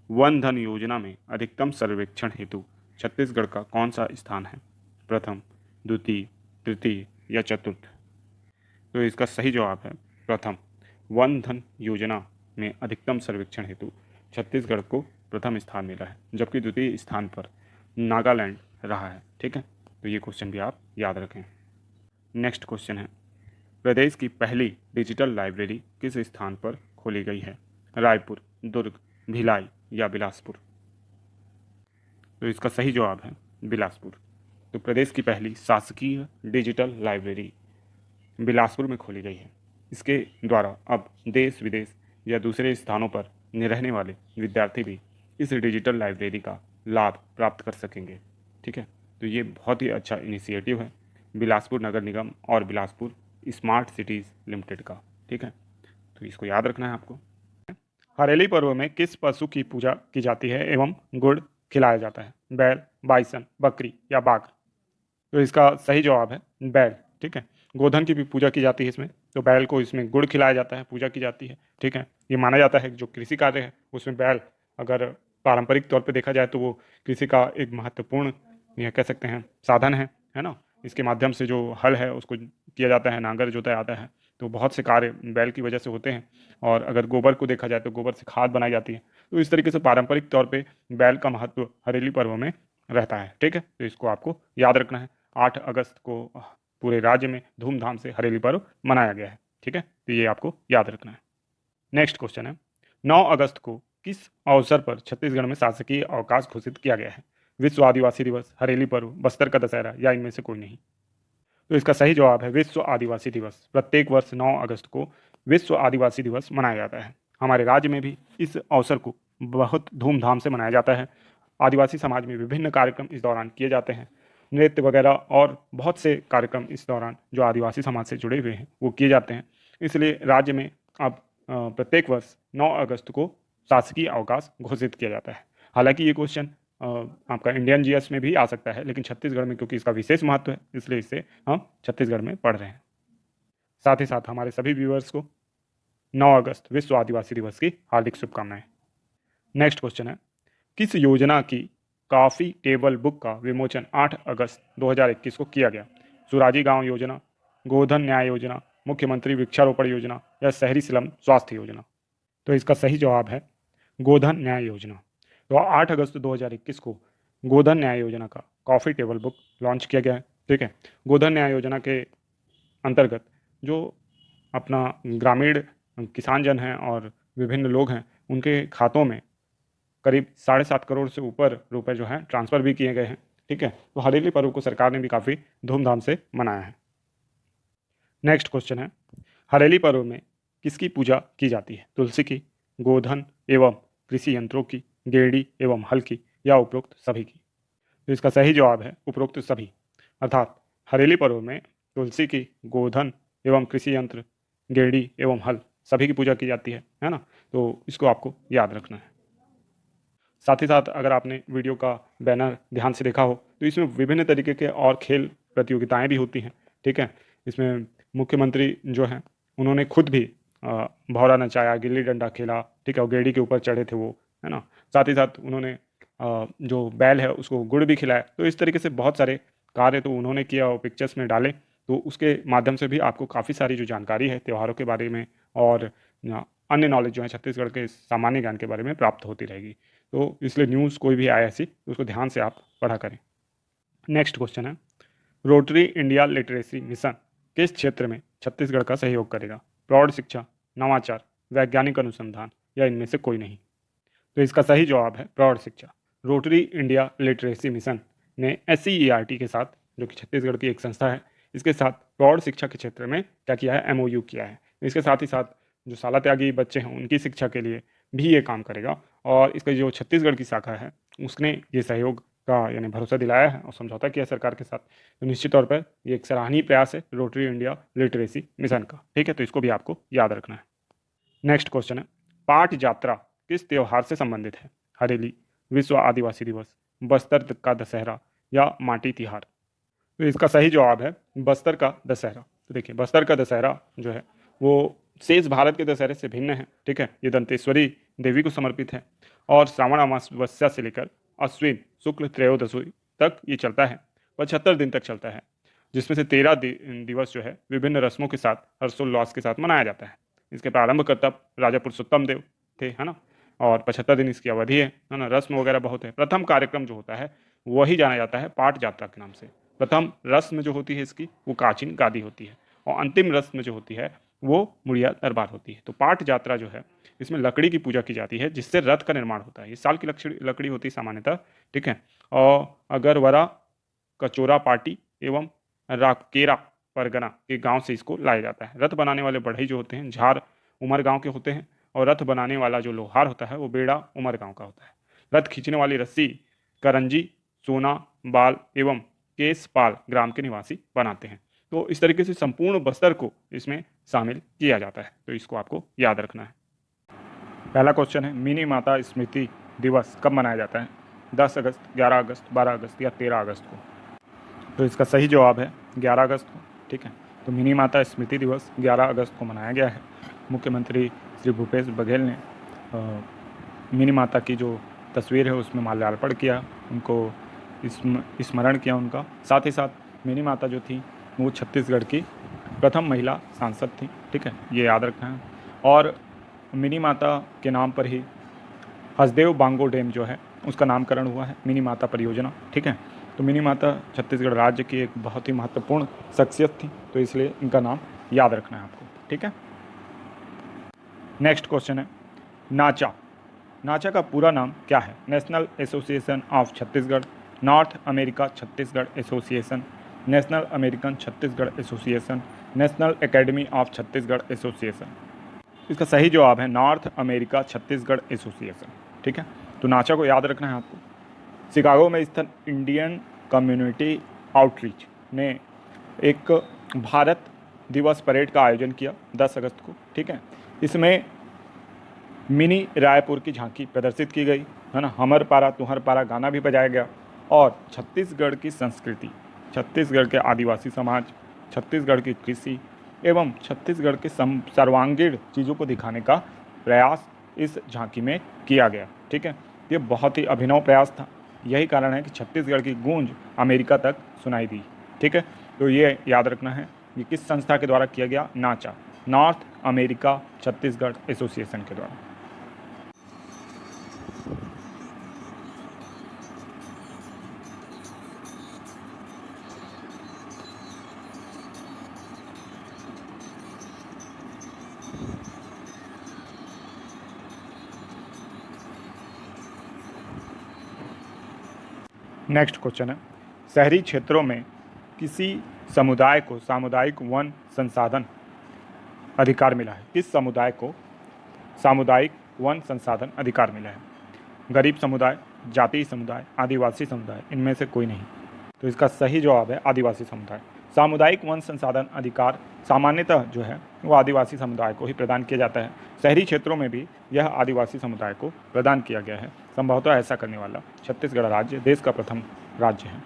वन धन योजना में अधिकतम सर्वेक्षण हेतु छत्तीसगढ़ का कौन सा स्थान है? प्रथम, द्वितीय, तृतीय या चतुर्थ? तो इसका सही जवाब है प्रथम। वन धन योजना में अधिकतम सर्वेक्षण हेतु छत्तीसगढ़ को प्रथम स्थान मिला है, जबकि द्वितीय स्थान पर नागालैंड रहा है, ठीक है। तो ये क्वेश्चन भी आप याद रखें। नेक्स्ट क्वेश्चन है प्रदेश की पहली डिजिटल लाइब्रेरी किस स्थान पर खोली गई है? रायपुर, दुर्ग, भिलाई या बिलासपुर? तो इसका सही जवाब है बिलासपुर। तो प्रदेश की पहली शासकीय डिजिटल लाइब्रेरी बिलासपुर में खोली गई है। इसके द्वारा अब देश विदेश या दूसरे स्थानों पर रहने वाले विद्यार्थी भी इस डिजिटल लाइब्रेरी का लाभ प्राप्त कर सकेंगे, ठीक है। तो ये बहुत ही अच्छा इनिशिएटिव है बिलासपुर नगर निगम और बिलासपुर स्मार्ट सिटीज़ लिमिटेड का, ठीक है। तो इसको याद रखना है आपको। हरेली पर्व में किस पशु की पूजा की जाती है एवं गुड़ खिलाया जाता है? बैल, बाइसन, बकरी या बाघ? तो इसका सही जवाब है बैल, ठीक है। गोधन की भी पूजा की जाती है इसमें, तो बैल को इसमें गुड़ खिलाया जाता है, पूजा की जाती है, ठीक है। ये माना जाता है कि जो कृषि कार्य है उसमें बैल अगर पारंपरिक तौर पे देखा जाए तो वो कृषि का एक महत्वपूर्ण यह कह सकते हैं साधन है ना। इसके माध्यम से जो हल है उसको किया जाता है, नांगर जोता जाता है, तो बहुत से कार्य बैल की वजह से होते हैं। और अगर गोबर को देखा जाए तो गोबर से खाद बनाई जाती है। तो इस तरीके से पारंपरिक तौर पे बैल का महत्व हरेली पर्व में रहता है, ठीक है। तो इसको आपको याद रखना है। 8 अगस्त को पूरे राज्य में धूमधाम से हरेली पर्व मनाया गया है, ठीक है। तो ये आपको याद रखना है। नेक्स्ट क्वेश्चन है 9 अगस्त को किस अवसर पर छत्तीसगढ़ में शासकीय अवकाश घोषित किया गया है? विश्व आदिवासी दिवस, हरेली पर्व, बस्तर का दशहरा या इनमें से कोई नहीं? तो इसका सही जवाब है विश्व आदिवासी दिवस। प्रत्येक वर्ष 9 अगस्त को विश्व आदिवासी दिवस मनाया जाता है। हमारे राज्य में भी इस अवसर को बहुत धूमधाम से मनाया जाता है। आदिवासी समाज में विभिन्न कार्यक्रम इस दौरान किए जाते हैं। नृत्य वगैरह और बहुत से कार्यक्रम इस दौरान जो आदिवासी समाज से जुड़े हुए हैं वो किए जाते हैं। इसलिए राज्य में अब प्रत्येक वर्ष 9 अगस्त को शासकीय अवकाश घोषित किया जाता है। हालांकि ये क्वेश्चन आपका इंडियन जीएस में भी आ सकता है, लेकिन छत्तीसगढ़ में क्योंकि इसका विशेष महत्व है इसलिए इसे हम छत्तीसगढ़ में पढ़ रहे हैं। साथ ही साथ हमारे सभी व्यूअर्स को 9 अगस्त विश्व आदिवासी दिवस की हार्दिक शुभकामनाएं। नेक्स्ट क्वेश्चन है, किस योजना की कॉफी टेबल बुक का विमोचन 8 अगस्त 2021 को किया गया? सुराजी गांव योजना, गोधन न्याय योजना, मुख्यमंत्री वृक्षारोपण योजना या शहरी स्लम स्वास्थ्य योजना? तो इसका सही जवाब है गोधन न्याय योजना। तो 8 अगस्त 2021 को गोधन न्याय योजना का कॉफी टेबल बुक लॉन्च किया गया है। ठीक है, गोधन न्याय योजना के अंतर्गत जो अपना ग्रामीण किसान जन हैं और विभिन्न लोग हैं उनके खातों में करीब 7.5 करोड़ से ऊपर रुपए जो हैं ट्रांसफ़र भी किए गए हैं। ठीक है, तो हरेली पर्व को सरकार ने भी काफ़ी धूमधाम से मनाया है। नेक्स्ट क्वेश्चन है, हरेली पर्व में किसकी पूजा की जाती है? तुलसी की, गोधन एवं कृषि यंत्रों की, गेड़ी एवं हल की या उपरोक्त सभी की? तो इसका सही जवाब है उपरोक्त सभी। अर्थात हरेली पर्व में तुलसी की, गोधन एवं कृषि यंत्र, गेड़ी एवं हल सभी की पूजा की जाती है ना? तो इसको आपको याद रखना है। साथ ही साथ अगर आपने वीडियो का बैनर ध्यान से देखा हो तो इसमें विभिन्न तरीके के और खेल प्रतियोगिताएं भी होती हैं। ठीक है, इसमें मुख्यमंत्री जो हैं उन्होंने खुद भी भौरा नचाया, गिल्ली डंडा खेला। ठीक है, और गेड़ी के ऊपर चढ़े थे वो, है ना? साथ ही साथ उन्होंने जो बैल है उसको गुड़ भी खिलाया। तो इस तरीके से बहुत सारे कार्य तो उन्होंने किया और पिक्चर्स में डाले, तो उसके माध्यम से भी आपको काफ़ी सारी जो जानकारी है त्योहारों के बारे में और अन्य नॉलेज जो है छत्तीसगढ़ के सामान्य ज्ञान के बारे में प्राप्त होती रहेगी। तो इसलिए न्यूज़ कोई भी आए ऐसी तो उसको ध्यान से आप पढ़ा करें। नेक्स्ट क्वेश्चन है, रोटरी इंडिया लिटरेसी मिशन किस क्षेत्र में छत्तीसगढ़ का सहयोग करेगा? प्रौढ़ शिक्षा, नवाचार, वैज्ञानिक अनुसंधान या इनमें से कोई नहीं? तो इसका सही जवाब है प्रौढ़ शिक्षा। रोटरी इंडिया लिटरेसी मिशन ने SCERT के साथ, जो कि छत्तीसगढ़ की एक संस्था है, इसके साथ प्रौढ़ शिक्षा के क्षेत्र में क्या किया है? MOU किया है। इसके साथ ही साथ जो शाला त्यागी बच्चे हैं उनकी शिक्षा के लिए भी ये काम करेगा और इसका जो छत्तीसगढ़ की शाखा है उसने ये सहयोग का यानी भरोसा दिलाया है और समझौता किया सरकार के साथ। तो निश्चित तौर पर ये एक सराहनीय प्रयास है रोटरी इंडिया लिटरेसी मिशन का। ठीक है, तो इसको भी आपको याद रखना है। नेक्स्ट क्वेश्चन है, पाठ यात्रा किस त्योहार से संबंधित है? हरेली, विश्व आदिवासी दिवस, बस्तर का दशहरा या माटी तिहार? तो इसका सही जवाब है बस्तर का दशहरा। तो देखिए, बस्तर का दशहरा जो है वो शेष भारत के दशहरे से भिन्न है। ठीक है, ये दंतेश्वरी देवी को समर्पित है और श्रावण अमावस्या से लेकर अश्विन शुक्ल त्रयोदशी तक ये चलता है। 75 दिन तक चलता है, जिसमें से 13 दिवस जो है विभिन्न रस्मों के साथ हर्षोल्लास के साथ मनाया जाता है। इसके प्रारंभकर्ता राजा पुरुषोत्तम देव थे, है ना? और 75 दिन इसकी अवधि है ना? रस्म वगैरह बहुत है। प्रथम कार्यक्रम जो होता है वही जाना जाता है पाठ यात्रा के नाम से। प्रथम रस्म जो होती है इसकी वो काचिन गादी होती है और अंतिम रस्म जो होती है वो मुड़िया दरबार होती है। तो पाठ यात्रा जो है इसमें लकड़ी की पूजा की जाती है जिससे रथ का निर्माण होता है। ये साल की लकड़ी होती है सामान्यतः। ठीक है, और अगर वरा कचोरा पाटी एवं राकेरा परगना के गांव से इसको लाया जाता है। रथ बनाने वाले बढ़ई जो होते हैं झार उमर गांव के होते हैं और रथ बनाने वाला जो लोहार होता है वो बेड़ा उमर गांव का होता है। रथ खींचने वाली रस्सी करंजी, सोना, बाल एवं केसपाल ग्राम के निवासी बनाते हैं। तो इस तरीके से संपूर्ण बस्तर को इसमें शामिल किया जाता है। तो इसको आपको याद रखना है। पहला क्वेश्चन है, मिनी माता स्मृति दिवस कब मनाया जाता है? 10 अगस्त, 11 अगस्त, 12 अगस्त या 13 अगस्त को? तो इसका सही जवाब है 11 अगस्त को। ठीक है, तो मिनी माता स्मृति दिवस 11 अगस्त को मनाया गया है। मुख्यमंत्री श्री भूपेश बघेल ने मिनी माता की जो तस्वीर है उसमें माल्यार्पण किया, उनको स्मरण किया उनका। साथ ही साथ मिनी माता जो थी वो छत्तीसगढ़ की प्रथम महिला सांसद थी। ठीक है, ये याद रखना है। और मिनी माता के नाम पर ही हसदेव बांगो डैम जो है उसका नामकरण हुआ है, मिनी माता परियोजना। ठीक है, तो मिनी माता छत्तीसगढ़ राज्य की एक बहुत ही महत्वपूर्ण शख्सियत थी, तो इसलिए इनका नाम याद रखना है आपको। ठीक है, नेक्स्ट क्वेश्चन है, नाचा। नाचा का पूरा नाम क्या है? National association of Chhattisgarh, north America Chhattisgarh association, national American Chhattisgarh association, national academy of Chhattisgarh association? इसका सही जवाब है नॉर्थ अमेरिका छत्तीसगढ़ एसोसिएशन। ठीक है, तो नाचा को याद रखना है आपको। शिकागो में स्थित इंडियन कम्युनिटी आउटरीच ने एक भारत दिवस परेड का आयोजन किया 10 अगस्त को, ठीक है। इसमें मिनी रायपुर की झांकी प्रदर्शित की गई, है ना। हमर पारा तुहर पारा गाना भी बजाया गया और छत्तीसगढ़ की संस्कृति, छत्तीसगढ़ के आदिवासी समाज, छत्तीसगढ़ की कृषि एवं छत्तीसगढ़ के सर्वांगीण चीज़ों को दिखाने का प्रयास इस झांकी में किया गया, ठीक है। ये बहुत ही अभिनव प्रयास था, यही कारण है कि छत्तीसगढ़ की गूंज अमेरिका तक सुनाई दी, ठीक है। तो ये याद रखना है, ये किस संस्था के द्वारा किया गया, नाचा, नॉर्थ अमेरिका छत्तीसगढ़ एसोसिएशन के द्वारा। नेक्स्ट क्वेश्चन है, शहरी क्षेत्रों में किसी समुदाय को सामुदायिक वन संसाधन अधिकार मिला है। किस समुदाय को सामुदायिक वन संसाधन अधिकार मिला है? गरीब समुदाय, जातीय समुदाय, आदिवासी समुदाय, इनमें से कोई नहीं। तो इसका सही जवाब है आदिवासी समुदाय। सामुदायिक वन संसाधन अधिकार सामान्यतः जो है वो आदिवासी समुदाय को ही प्रदान किया जाता है। शहरी क्षेत्रों में भी यह आदिवासी समुदाय को प्रदान किया गया है। संभवतः ऐसा करने वाला छत्तीसगढ़ राज्य देश का प्रथम राज्य है।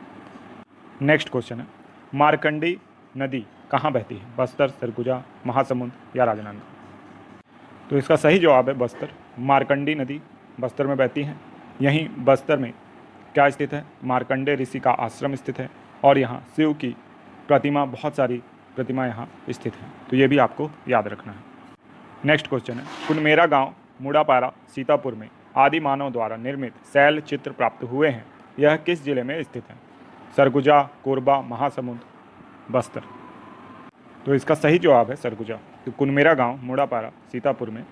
नेक्स्ट क्वेश्चन है, मार्कंडी नदी कहाँ बहती है? बस्तर, सरगुजा, महासमुंद या राजनांदगांव? तो इसका सही जवाब है बस्तर। मार्कंडी नदी बस्तर में बहती है। यहीं बस्तर में क्या स्थित है? मार्कंडेय ऋषि का आश्रम स्थित है और यहाँ शिव की प्रतिमा, बहुत सारी प्रतिमा यहाँ स्थित है। तो ये भी आपको याद रखना है। नेक्स्ट क्वेश्चन है, कुनमेरा गांव मुड़ापारा सीतापुर में आदि मानव द्वारा निर्मित शैल चित्र प्राप्त हुए हैं। यह किस जिले में स्थित है? सरगुजा, कोरबा, महासमुंद, बस्तर? तो इसका सही जवाब है सरगुजा। तो कुनमेरा गांव मुड़ापारा सीतापुर में,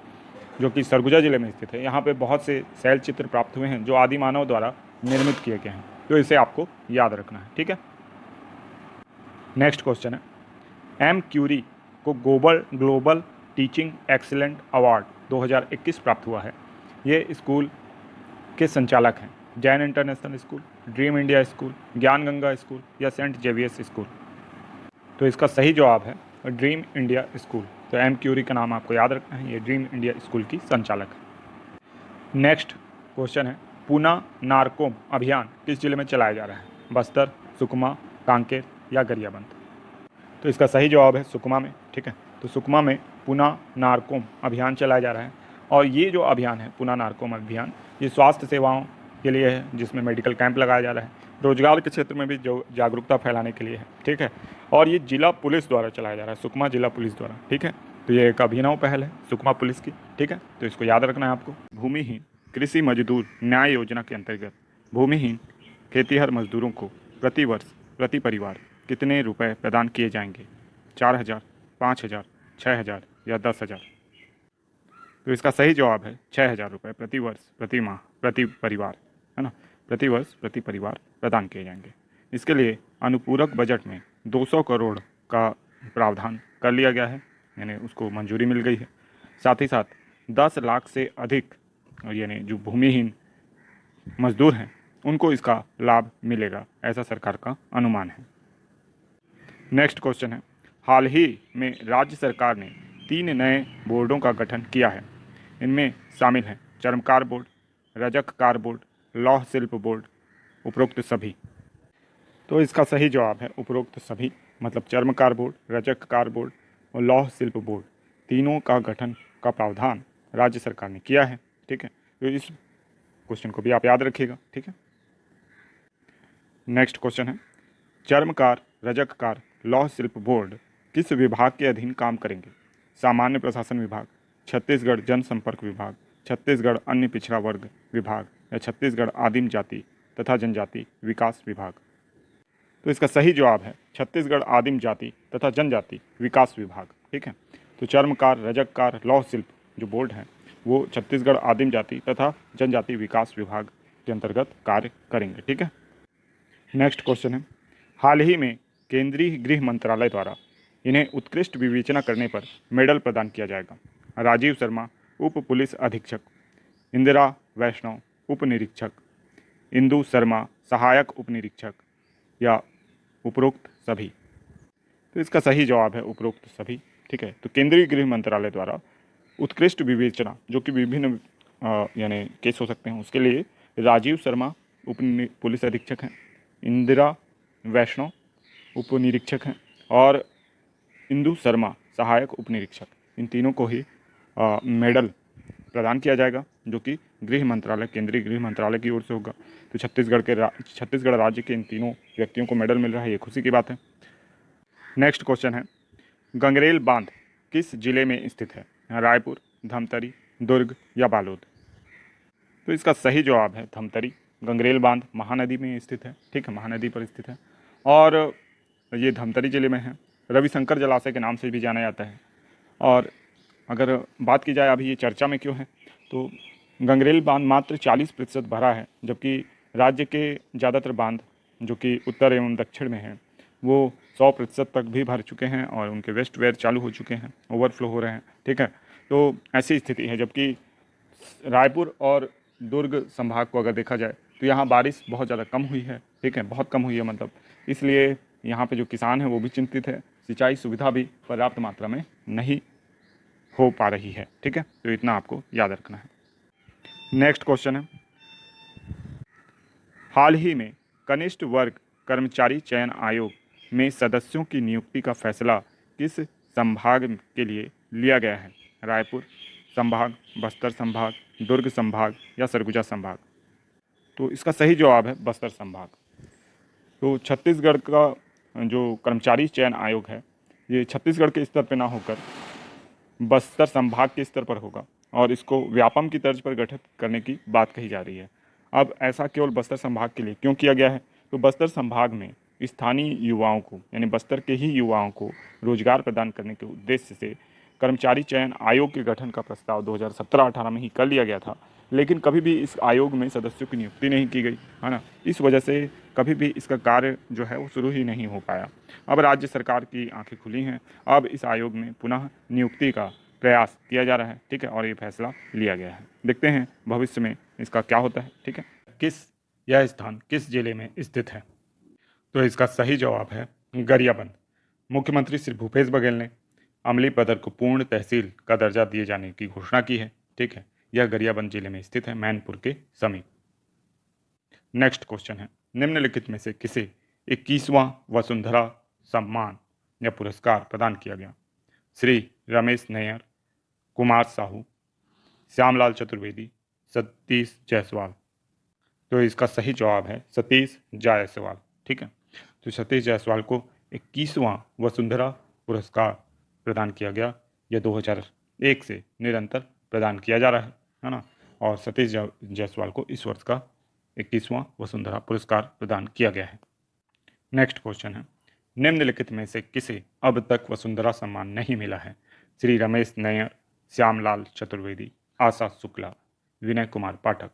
जो कि सरगुजा जिले में स्थित है, यहाँ पे बहुत से शैल चित्र प्राप्त हुए हैं जो आदि मानव द्वारा निर्मित किए गए हैं। तो इसे आपको याद रखना है, ठीक है। नेक्स्ट क्वेश्चन है, एम क्यूरी को ग्लोबल टीचिंग एक्सीलेंट अवार्ड 2021 प्राप्त हुआ है। ये स्कूल के संचालक हैं? Jain international school, dream India school, ज्ञान गंगा स्कूल या सेंट जेवियर्स स्कूल? तो इसका सही जवाब है ड्रीम इंडिया स्कूल। तो एम क्यूरी का नाम आपको याद रखना है, ये ड्रीम इंडिया स्कूल की संचालक है। नेक्स्ट क्वेश्चन है, पूना नारकोम अभियान किस जिले में चलाया जा रहा है? बस्तर, सुकमा, कांकेर या गरियाबंद? तो इसका सही जवाब है सुकमा में, ठीक है। तो सुकमा में पूना नारकोम अभियान चलाया जा रहा है और ये जो अभियान है पूना नारकोम अभियान, ये स्वास्थ्य सेवाओं के लिए है, जिसमें मेडिकल कैंप लगाया जा रहा है, रोजगार के क्षेत्र में भी जो जागरूकता फैलाने के लिए है, ठीक है। और ये जिला पुलिस द्वारा चलाया जा रहा है, सुकमा जिला पुलिस द्वारा, ठीक है। तो ये एक अभिनव पहल है सुकमा पुलिस की, ठीक है। तो इसको याद रखना है आपको। भूमिहीन कृषि मजदूर न्याय योजना के अंतर्गत भूमिहीन खेतीहर मजदूरों को प्रति वर्ष प्रति परिवार कितने रुपए प्रदान किए जाएंगे? 4,000, 5,000, 6,000 या 10,000? तो इसका सही जवाब है 6,000 रुपये प्रति वर्ष प्रति माह प्रति परिवार, है ना। प्रति वर्ष प्रति परिवार प्रदान किए जाएंगे। इसके लिए अनुपूरक बजट में 200 करोड़ का प्रावधान कर लिया गया है, यानी उसको मंजूरी मिल गई है। साथ ही साथ 10 लाख से अधिक यानी जो भूमिहीन मजदूर हैं उनको इसका लाभ मिलेगा, ऐसा सरकार का अनुमान है। नेक्स्ट क्वेश्चन है, हाल ही में राज्य सरकार ने 3 नए बोर्डों का गठन किया है। इनमें शामिल हैं चर्मकार बोर्ड, रजककार बोर्ड, लौह शिल्प बोर्ड, उपरोक्त सभी? तो इसका सही जवाब है उपरोक्त सभी, मतलब चर्मकार बोर्ड, रजककार बोर्ड और लौह शिल्प बोर्ड, तीनों का गठन का प्रावधान राज्य सरकार ने किया है, ठीक है। तो इस क्वेश्चन को भी आप याद रखिएगा, ठीक है। नेक्स्ट क्वेश्चन है, चर्मकार, रजककार, लौह शिल्प बोर्ड किस विभाग के अधीन काम करेंगे? सामान्य प्रशासन विभाग, छत्तीसगढ़ जनसंपर्क विभाग, छत्तीसगढ़ अन्य पिछड़ा वर्ग विभाग या छत्तीसगढ़ आदिम जाति तथा जनजाति विकास विभाग? तो इसका सही जवाब है छत्तीसगढ़ आदिम जाति तथा जनजाति विकास विभाग, ठीक है। तो चर्मकार, रजककार, लौह शिल्प जो बोर्ड है वो छत्तीसगढ़ आदिम जाति तथा जनजाति विकास विभाग के अंतर्गत कार्य करेंगे, ठीक है। नेक्स्ट क्वेश्चन है, हाल ही में केंद्रीय गृह मंत्रालय द्वारा इन्हें उत्कृष्ट विवेचना करने पर मेडल प्रदान किया जाएगा। राजीव शर्मा उप पुलिस अधीक्षक, इंदिरा वैष्णव उप निरीक्षक, इंदु शर्मा सहायक उप निरीक्षक या उपरोक्त सभी। तो इसका सही जवाब है उपरोक्त सभी। ठीक है, तो केंद्रीय गृह मंत्रालय द्वारा उत्कृष्ट विवेचना जो कि विभिन्न यानी केस हो सकते हैं उसके लिए राजीव शर्मा पुलिस अधीक्षक हैं, इंदिरा वैष्णव उप निरीक्षक हैं और इंदु शर्मा सहायक उप निरीक्षक, इन तीनों को ही मेडल प्रदान किया जाएगा जो कि गृह मंत्रालय, केंद्रीय गृह मंत्रालय की ओर से होगा। तो छत्तीसगढ़ राज्य के इन तीनों व्यक्तियों को मेडल मिल रहा है, ये खुशी की बात है। नेक्स्ट क्वेश्चन है, गंगरेल बांध किस जिले में स्थित है? रायपुर, धमतरी, दुर्ग या बालोद? तो इसका सही जवाब है धमतरी। गंगरेल बांध महानदी में स्थित है। ठीक है, महानदी पर स्थित है और ये धमतरी जिले में है। रविशंकर जलाशय के नाम से भी जाना जाता है। और अगर बात की जाए अभी ये चर्चा में क्यों है, तो गंगरेल बांध मात्र 40% भरा है, जबकि राज्य के ज़्यादातर बांध जो कि उत्तर एवं दक्षिण में हैं वो 100% तक भी भर चुके हैं और उनके वेस्टवेयर चालू हो चुके हैं, ओवरफ्लो हो रहे हैं। ठीक है, तो ऐसी स्थिति है। जबकि रायपुर और दुर्ग संभाग को अगर देखा जाए तो यहाँ बारिश बहुत ज़्यादा कम हुई है। ठीक है, बहुत कम हुई है मतलब, इसलिए यहाँ पे जो किसान हैं वो भी चिंतित है। सिंचाई सुविधा भी पर्याप्त मात्रा में नहीं हो पा रही है। ठीक है, तो इतना आपको याद रखना है। नेक्स्ट क्वेश्चन है, हाल ही में कनिष्ठ वर्ग कर्मचारी चयन आयोग में सदस्यों की नियुक्ति का फैसला किस संभाग के लिए लिया गया है? रायपुर संभाग, बस्तर संभाग, दुर्ग संभाग या सरगुजा संभाग? तो इसका सही जवाब है बस्तर संभाग। तो छत्तीसगढ़ का जो कर्मचारी चयन आयोग है ये छत्तीसगढ़ के स्तर पर ना होकर बस्तर संभाग के स्तर पर होगा और इसको व्यापम की तर्ज पर गठित करने की बात कही जा रही है। अब ऐसा केवल बस्तर संभाग के लिए क्यों किया गया है? तो बस्तर संभाग में स्थानीय युवाओं को यानी बस्तर के ही युवाओं को रोजगार प्रदान करने के उद्देश्य से कर्मचारी चयन आयोग के गठन का प्रस्ताव 2017-18 में ही कर लिया गया था, लेकिन कभी भी इस आयोग में सदस्यों की नियुक्ति नहीं की गई, है ना। इस वजह से कभी भी इसका कार्य जो है वो शुरू ही नहीं हो पाया। अब राज्य सरकार की आंखें खुली हैं, अब इस आयोग में पुनः नियुक्ति का प्रयास किया जा रहा है। ठीक है, और ये फैसला लिया गया है। देखते हैं भविष्य में इसका क्या होता है। ठीक है, यह स्थान किस जिले में स्थित है? तो इसका सही जवाब है गरियाबंद। मुख्यमंत्री श्री भूपेश बघेल ने अमलीपदर को पूर्ण तहसील का दर्जा दिए जाने की घोषणा की है। ठीक है, यह गरियाबंद जिले में स्थित है, मैनपुर के समीप। नेक्स्ट क्वेश्चन है, निम्नलिखित में से किसे 21वां वसुंधरा सम्मान या पुरस्कार प्रदान किया गया? श्री रमेश नैयर, कुमार साहू, श्यामलाल चतुर्वेदी, सतीश जायसवाल? तो इसका सही जवाब है सतीश जायसवाल। ठीक है, तो सतीश जायसवाल को 21वां वसुंधरा पुरस्कार प्रदान किया गया। यह 2001 से निरंतर प्रदान किया जा रहा है ना। और सतीश जायसवाल को इस वर्ष का 21वां वसुंधरा पुरस्कार प्रदान किया गया है। नेक्स्ट क्वेश्चन है, निम्नलिखित में से किसे अब तक वसुंधरा सम्मान नहीं मिला है? श्री रमेश नैयर, श्यामलाल चतुर्वेदी, आशा शुक्ला, विनय कुमार पाठक?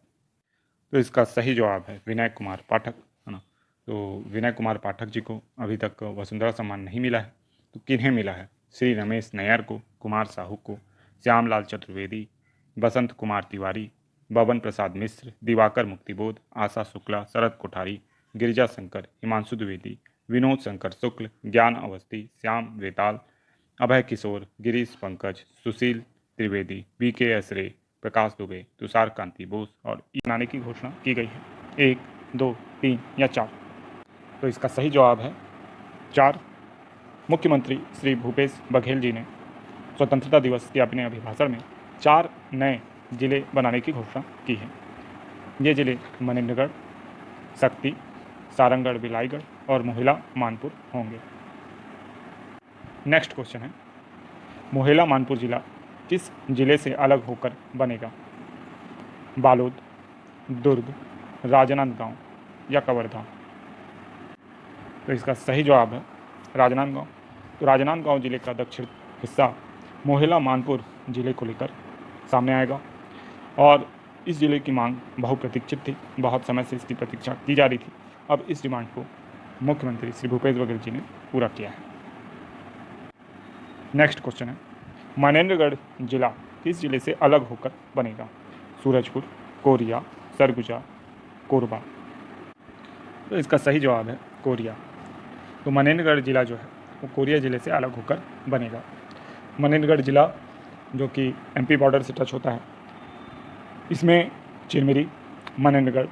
तो इसका सही जवाब है विनय कुमार पाठक, है ना। तो विनय कुमार पाठक जी को अभी तक वसुंधरा सम्मान नहीं मिला है। तो किन्हें मिला है? श्री रमेश नैयर को, कुमार साहू को, श्यामलाल चतुर्वेदी, बसंत कुमार तिवारी, बबन प्रसाद मिश्र, दिवाकर मुक्तिबोध, आशा शुक्ला, शरद कोठारी, गिरिजा शंकर, हिमांशु द्विवेदी, विनोद शंकर शुक्ल, ज्ञान अवस्थी, श्याम वेताल, अभय किशोर, गिरीश पंकज, सुशील त्रिवेदी, BK असरे, प्रकाश दुबे, तुषार कांति बोस और बनाने की घोषणा की गई है। 1, 2, 3 या 4? तो इसका सही जवाब है 4। मुख्यमंत्री श्री भूपेश बघेल जी ने स्वतंत्रता दिवस के अपने अभिभाषण में 4 नए जिले बनाने की घोषणा की है। ये जिले मनेन्द्रगढ़, शक्ति, सारंगढ़, बिलाईगढ़ और मोहिला मानपुर होंगे। नेक्स्ट क्वेश्चन है, मोहिला मानपुर जिला किस जिले से अलग होकर बनेगा? बालोद, दुर्ग, राजनांदगांव या कवर्धा? तो इसका सही जवाब है राजनांदगांव। तो राजनांदगांव जिले का दक्षिण हिस्सा मोहिला मानपुर जिले को लेकर सामने आएगा और इस जिले की मांग बहुप्रतीक्षित थी, बहुत समय से इसकी प्रतीक्षा की जा रही थी। अब इस डिमांड को मुख्यमंत्री श्री भूपेश बघेल जी ने पूरा किया है। नेक्स्ट क्वेश्चन है, मनेन्द्रगढ़ जिला किस जिले से अलग होकर बनेगा? सूरजपुर, कोरिया, सरगुजा, कोरबा? तो इसका सही जवाब है कोरिया। तो मनेंद्रगढ़ जिला जो है वो कोरिया ज़िले से अलग होकर बनेगा। मनेंद्रगढ़ जिला जो कि एमपी बॉर्डर से टच होता है, इसमें चिरमिरी, मनेंद्रगढ़,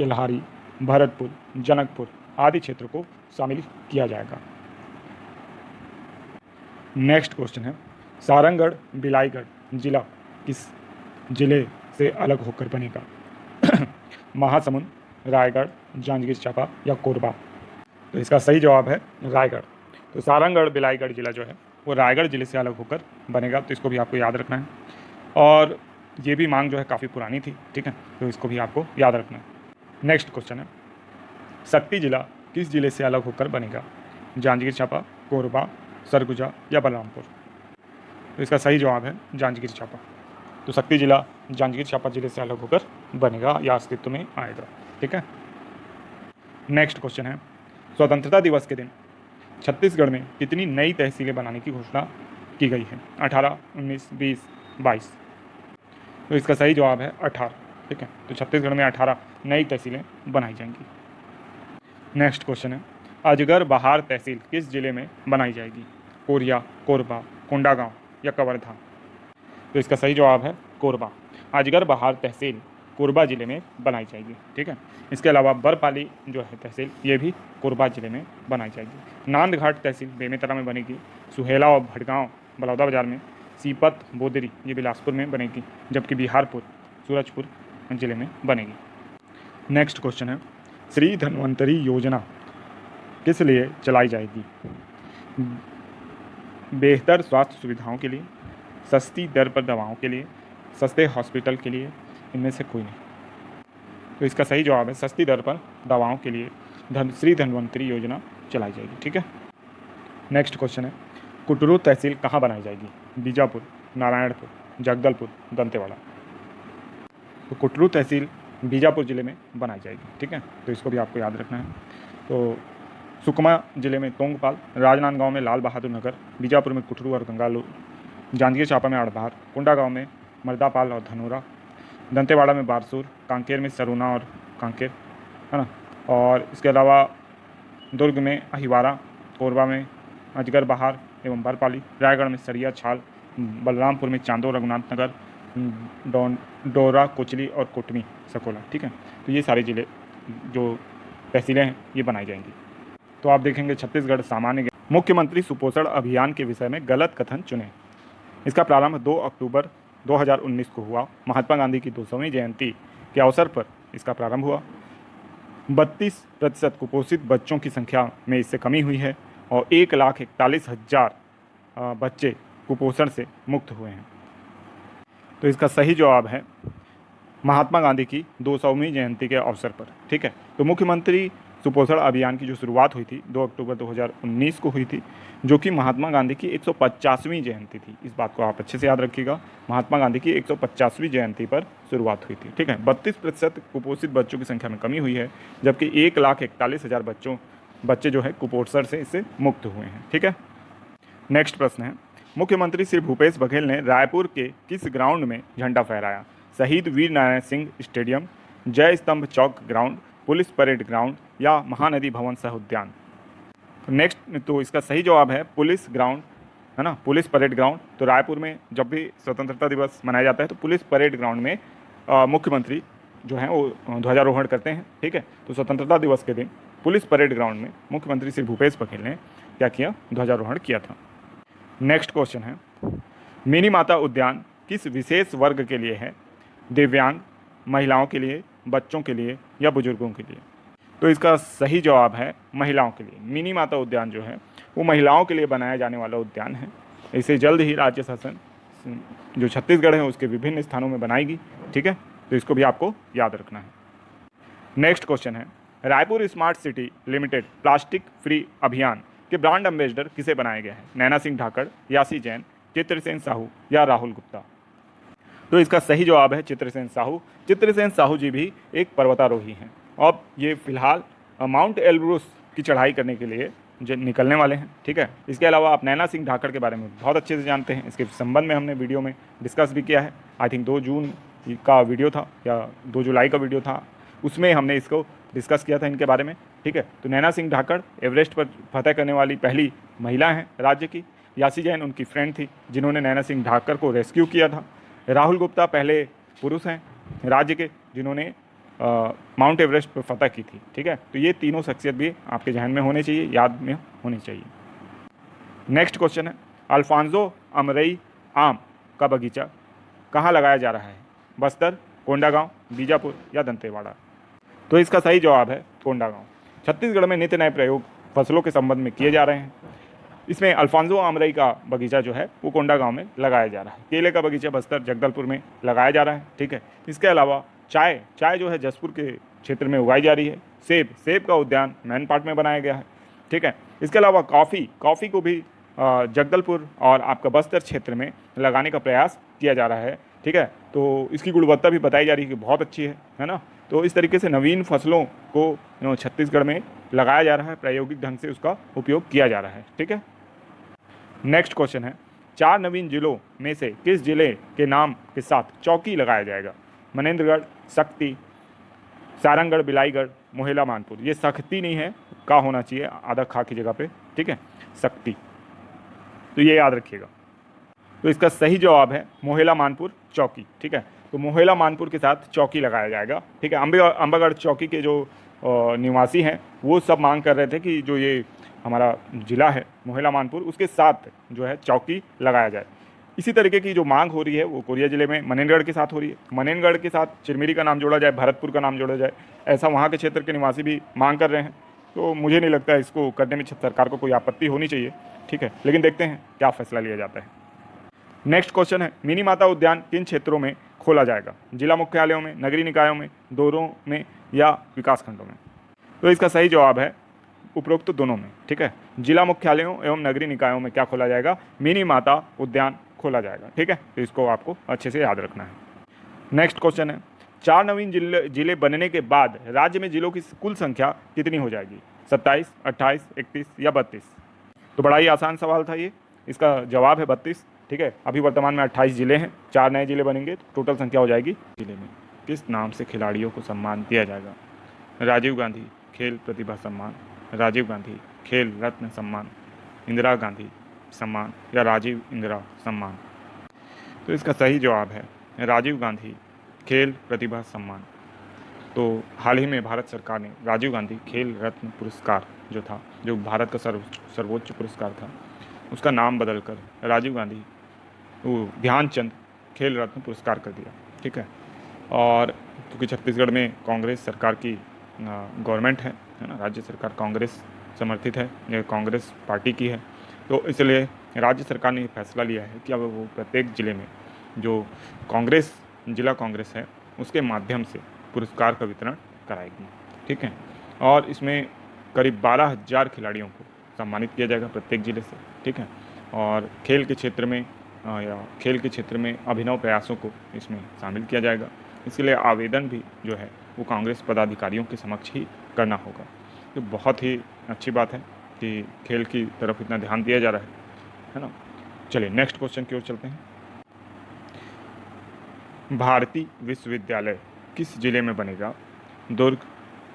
इल्हारी, भरतपुर, जनकपुर आदि क्षेत्र को शामिल किया जाएगा। नेक्स्ट क्वेश्चन है, सारंगढ़ बिलाईगढ़ जिला किस जिले से अलग होकर बनेगा? महासमुंद, रायगढ़, जांजगीर चांपा या कोरबा? तो इसका सही जवाब है रायगढ़। तो सारंगढ़ बिलाईगढ़ जिला जो है वो रायगढ़ जिले से अलग होकर बनेगा, तो इसको भी आपको याद रखना है। और ये भी मांग जो है काफ़ी पुरानी थी, ठीक है, तो इसको भी आपको याद रखना है। नेक्स्ट क्वेश्चन है, शक्ति जिला किस जिले से अलग होकर बनेगा? जांजगीर चांपा, कोरबा, सरगुजा या बलरामपुर? तो इसका सही जवाब है जांजगीर चांपा। तो शक्ति जिला जांजगीर चांपा जिले से अलग होकर बनेगा या अस्तित्व में आएगा, ठीक है। नेक्स्ट क्वेश्चन है, स्वतंत्रता दिवस के दिन छत्तीसगढ़ में कितनी नई तहसीलें बनाने की घोषणा की गई है? 18, 19, 20, 22? तो इसका सही जवाब है 18, ठीक है। तो छत्तीसगढ़ में 18 नई तहसीलें बनाई जाएंगी। नेक्स्ट क्वेश्चन है, अजगर बहार तहसील किस जिले में बनाई जाएगी? कोरिया, कोरबा, कोंडागांव या कवर्धा? तो इसका सही जवाब है कोरबा। अजगर बहार तहसील कोरबा जिले में बनाई जाएगी, ठीक है। इसके अलावा बरपाली जो है तहसील, ये भी कोरबा जिले में बनाई जाएगी। नांदघाट तहसील बेमेतरा में बनेगी। सुहेला और भड़गांव बलौदा बाजार में। सीपत बोदरी ये बिलासपुर में बनेगी, जबकि बिहारपुर सूरजपुर जिले में बनेगी। नेक्स्ट क्वेश्चन है, श्री धन्वंतरी योजना किस लिए चलाई जाएगी? बेहतर स्वास्थ्य सुविधाओं के लिए, सस्ती दर पर दवाओं के लिए, सस्ते हॉस्पिटल के लिए, इनमें से कोई नहीं। तो इसका सही जवाब है सस्ती दर पर दवाओं के लिए श्री धन्वंतरी योजना चलाई जाएगी, ठीक है। नेक्स्ट क्वेश्चन है, कुटरू तहसील कहाँ बनाई जाएगी? बीजापुर, नारायणपुर, जगदलपुर, दंतेवाड़ा? तो कुटरू तहसील बीजापुर जिले में बनाई जाएगी, ठीक है। तो इसको भी आपको याद रखना है। तो सुकमा जिले में तोंगपाल, राजनांदगांव में लाल बहादुर नगर, बीजापुर में कुटरू और गंगालूर, जांजगीर चांपा में अड़भार, कोंडागांव में मर्दापाल और धनोरा, दंतेवाड़ा में बारसूर, कांकेर में सरूना और कांकेर, है ना। और इसके अलावा दुर्ग में अहिवारा, कोरबा में अजगर बहार एवं बरपाली, रायगढ़ में सरिया छाल, बलरामपुर में चांदो रघुनाथ नगर, डोरा कोचली और कोटमी सकोला, ठीक है। तो ये सारे जिले जो तहसीलें हैं ये बनाई जाएंगी। तो आप देखेंगे छत्तीसगढ़ सामान्य ज्ञान। मुख्यमंत्री सुपोषण अभियान के विषय में गलत कथन चुने। इसका प्रारंभ 2 अक्टूबर 2019 को हुआ। महात्मा गांधी की 200वीं जयंती के अवसर पर इसका प्रारंभ हुआ। 32% कुपोषित बच्चों की संख्या में इससे कमी हुई है और 1,41,000 बच्चे कुपोषण से मुक्त हुए हैं। तो इसका सही जवाब है महात्मा गांधी की 200वीं जयंती के अवसर पर, ठीक है। तो मुख्यमंत्री सुपोषण अभियान की जो शुरुआत हुई थी 2 अक्टूबर 2019 को हुई थी, जो कि महात्मा गांधी की 150वीं जयंती थी। इस बात को आप अच्छे से याद रखिएगा, महात्मा गांधी की 150वीं जयंती पर शुरुआत हुई थी, ठीक है। 32% कुपोषित बच्चों की संख्या में कमी हुई है, जबकि 1,41,000 बच्चे जो है कुपोषण से इससे मुक्त हुए हैं, ठीक है। नेक्स्ट प्रश्न है, मुख्यमंत्री श्री भूपेश बघेल ने रायपुर के किस ग्राउंड में झंडा फहराया? शहीद वीर नारायण सिंह स्टेडियम, जय स्तंभ चौक ग्राउंड, पुलिस परेड ग्राउंड या महानदी भवन सह उद्यान? नेक्स्ट, तो इसका सही जवाब है पुलिस ग्राउंड, है ना, पुलिस परेड ग्राउंड। तो रायपुर में जब भी स्वतंत्रता दिवस मनाया जाता है तो पुलिस परेड ग्राउंड में मुख्यमंत्री जो हैं वो ध्वजारोहण करते हैं, ठीक है। तो स्वतंत्रता दिवस के दिन पुलिस परेड ग्राउंड में मुख्यमंत्री श्री भूपेश बघेल ने क्या किया? ध्वजारोहण किया था। नेक्स्ट क्वेश्चन है, मिनी माता उद्यान किस विशेष वर्ग के लिए है? दिव्यांग, महिलाओं के लिए, बच्चों के लिए या बुजुर्गों के लिए? तो इसका सही जवाब है महिलाओं के लिए। मिनी माता उद्यान जो है वो महिलाओं के लिए बनाया जाने वाला उद्यान है। इसे जल्द ही राज्य शासन जो छत्तीसगढ़ है उसके विभिन्न स्थानों में बनाएगी, ठीक है। तो इसको भी आपको याद रखना है। नेक्स्ट क्वेश्चन है, Raipur smart city limited plastic free अभियान के ब्रांड एम्बेसडर किसे बनाया गया है? नैना सिंह ठाकर, यासी जैन, चित्रसेन साहू या राहुल गुप्ता? तो इसका सही जवाब है चित्रसेन साहू। चित्रसेन साहू जी भी एक पर्वतारोही हैं। अब ये फिलहाल माउंट एल्ब्रुस की चढ़ाई करने के लिए जो निकलने वाले हैं, ठीक है। इसके अलावा आप नैना सिंह ठाकर के बारे में बहुत अच्छे से जानते हैं। इसके संबंध में हमने वीडियो में डिस्कस भी किया है। आई थिंक 2 जून का वीडियो था या 2 जुलाई का वीडियो था, उसमें हमने इसको डिस्कस किया था इनके बारे में, ठीक है। तो नैना सिंह ढाकड़ एवरेस्ट पर फतह करने वाली पहली महिला हैं राज्य की। यासी जैन उनकी फ्रेंड थी जिन्होंने नैना सिंह ढाकड़ को रेस्क्यू किया था। राहुल गुप्ता पहले पुरुष हैं राज्य के जिन्होंने माउंट एवरेस्ट पर फतह की थी, ठीक है। तो ये तीनों शख्सियत भी आपके जहन में होने चाहिए, याद में होनी चाहिए। नेक्स्ट क्वेश्चन है, अल्फांसो अमरई आम का बगीचा कहाँ लगाया जा रहा है? बस्तर, कोंडागांव, बीजापुर या दंतेवाड़ा? तो इसका सही जवाब है कोंडागांव। छत्तीसगढ़ में नित्य नए प्रयोग फसलों के संबंध में किए जा रहे हैं। इसमें अल्फांसो अमरई का बगीचा जो है वो कोंडागांव में लगाया जा रहा है। केले का बगीचा बस्तर जगदलपुर में लगाया जा रहा है, ठीक है। इसके अलावा चाय जो है जसपुर के क्षेत्र में उगाई जा रही है। सेब का उद्यान मैनपाट में बनाया गया है, ठीक है। इसके अलावा कॉफ़ी को भी जगदलपुर और आपका बस्तर क्षेत्र में लगाने का प्रयास किया जा रहा है, ठीक है। तो इसकी गुणवत्ता भी बताई जा रही है कि बहुत अच्छी है ना। तो इस तरीके से नवीन फसलों को छत्तीसगढ़ में लगाया जा रहा है, प्रायोगिक ढंग से उसका उपयोग किया जा रहा है, ठीक है। नेक्स्ट क्वेश्चन है, 4 नवीन जिलों में से किस जिले के नाम के साथ चौकी लगाया जाएगा? मनेन्द्रगढ़, शक्ति, सारंगगढ़, बिलाईगढ़, मोहेला, मानपुर। ये सख्ती नहीं है, का होना चाहिए आधा खा की जगह पे, ठीक है, शक्ति। तो ये याद रखिएगा। तो इसका सही जवाब है मोहेला मानपुर चौकी, ठीक है। तो मोहेला मानपुर के साथ चौकी लगाया जाएगा, ठीक है। अंबागढ़ चौकी के जो निवासी हैं वो सब मांग कर रहे थे कि जो ये हमारा ज़िला है मोहेला मानपुर उसके साथ जो है चौकी लगाया जाए। इसी तरीके की जो मांग हो रही है वो कोरिया ज़िले में मनेन्द्रगढ़ के साथ हो रही है। मनेन्द्रगढ़ के साथ चिरमिरी का नाम जोड़ा जाए, भरतपुर का नाम जोड़ा जाए, ऐसा वहाँ के क्षेत्र के निवासी भी मांग कर रहे हैं। तो मुझे नहीं लगता इसको करने में सरकार को कोई आपत्ति होनी चाहिए, ठीक है। लेकिन देखते हैं क्या फैसला लिया जाता है। नेक्स्ट क्वेश्चन है, मिनी माता उद्यान किन क्षेत्रों में खोला जाएगा? जिला मुख्यालयों में, नगरीय निकायों में, दोनों में या विकास खंडों में? तो इसका सही जवाब है उपरोक्त दोनों में, ठीक है। जिला मुख्यालयों एवं नगरीय निकायों में क्या खोला जाएगा? मिनी माता उद्यान खोला जाएगा, ठीक है। तो इसको आपको अच्छे से याद रखना है। नेक्स्ट क्वेश्चन है, 4 नवीन जिले बनने के बाद राज्य में जिलों की कुल संख्या कितनी हो जाएगी? 27, 28, 31 या 32? तो बड़ा ही आसान सवाल था ये। इसका जवाब है 32, ठीक है। अभी वर्तमान में 28 जिले हैं, 4 नए जिले बनेंगे तो टोटल संख्या हो जाएगी। जिले में किस नाम से खिलाड़ियों को सम्मान दिया जाएगा? राजीव गांधी खेल प्रतिभा सम्मान, राजीव गांधी खेल रत्न सम्मान, इंदिरा गांधी सम्मान या राजीव इंदिरा सम्मान? तो इसका सही जवाब है राजीव गांधी खेल प्रतिभा सम्मान। तो हाल ही में भारत सरकार ने राजीव गांधी खेल रत्न पुरस्कार जो था, जो भारत का सर्वोच्च पुरस्कार था, उसका नाम बदलकर राजीव गांधी ध्यानचंद खेल रत्न पुरस्कार कर दिया, ठीक है। और क्योंकि छत्तीसगढ़ में कांग्रेस सरकार की गवर्नमेंट है ना, राज्य सरकार कांग्रेस समर्थित है, यह कांग्रेस पार्टी की है, तो इसलिए राज्य सरकार ने फैसला लिया है कि अब वो प्रत्येक ज़िले में जो जिला कांग्रेस है उसके माध्यम से पुरस्कार का वितरण कराएगी, ठीक है। और इसमें करीब 12,000 खिलाड़ियों को सम्मानित किया जाएगा प्रत्येक ज़िले से, ठीक है। और खेल के क्षेत्र में अभिनव प्रयासों को इसमें शामिल किया जाएगा। इसके लिए आवेदन भी जो है वो कांग्रेस पदाधिकारियों के समक्ष ही करना होगा। तो बहुत ही अच्छी बात है कि खेल की तरफ इतना ध्यान दिया जा रहा है ना। चलिए नेक्स्ट क्वेश्चन की ओर चलते हैं। भारतीय विश्वविद्यालय किस जिले में बनेगा? दुर्ग,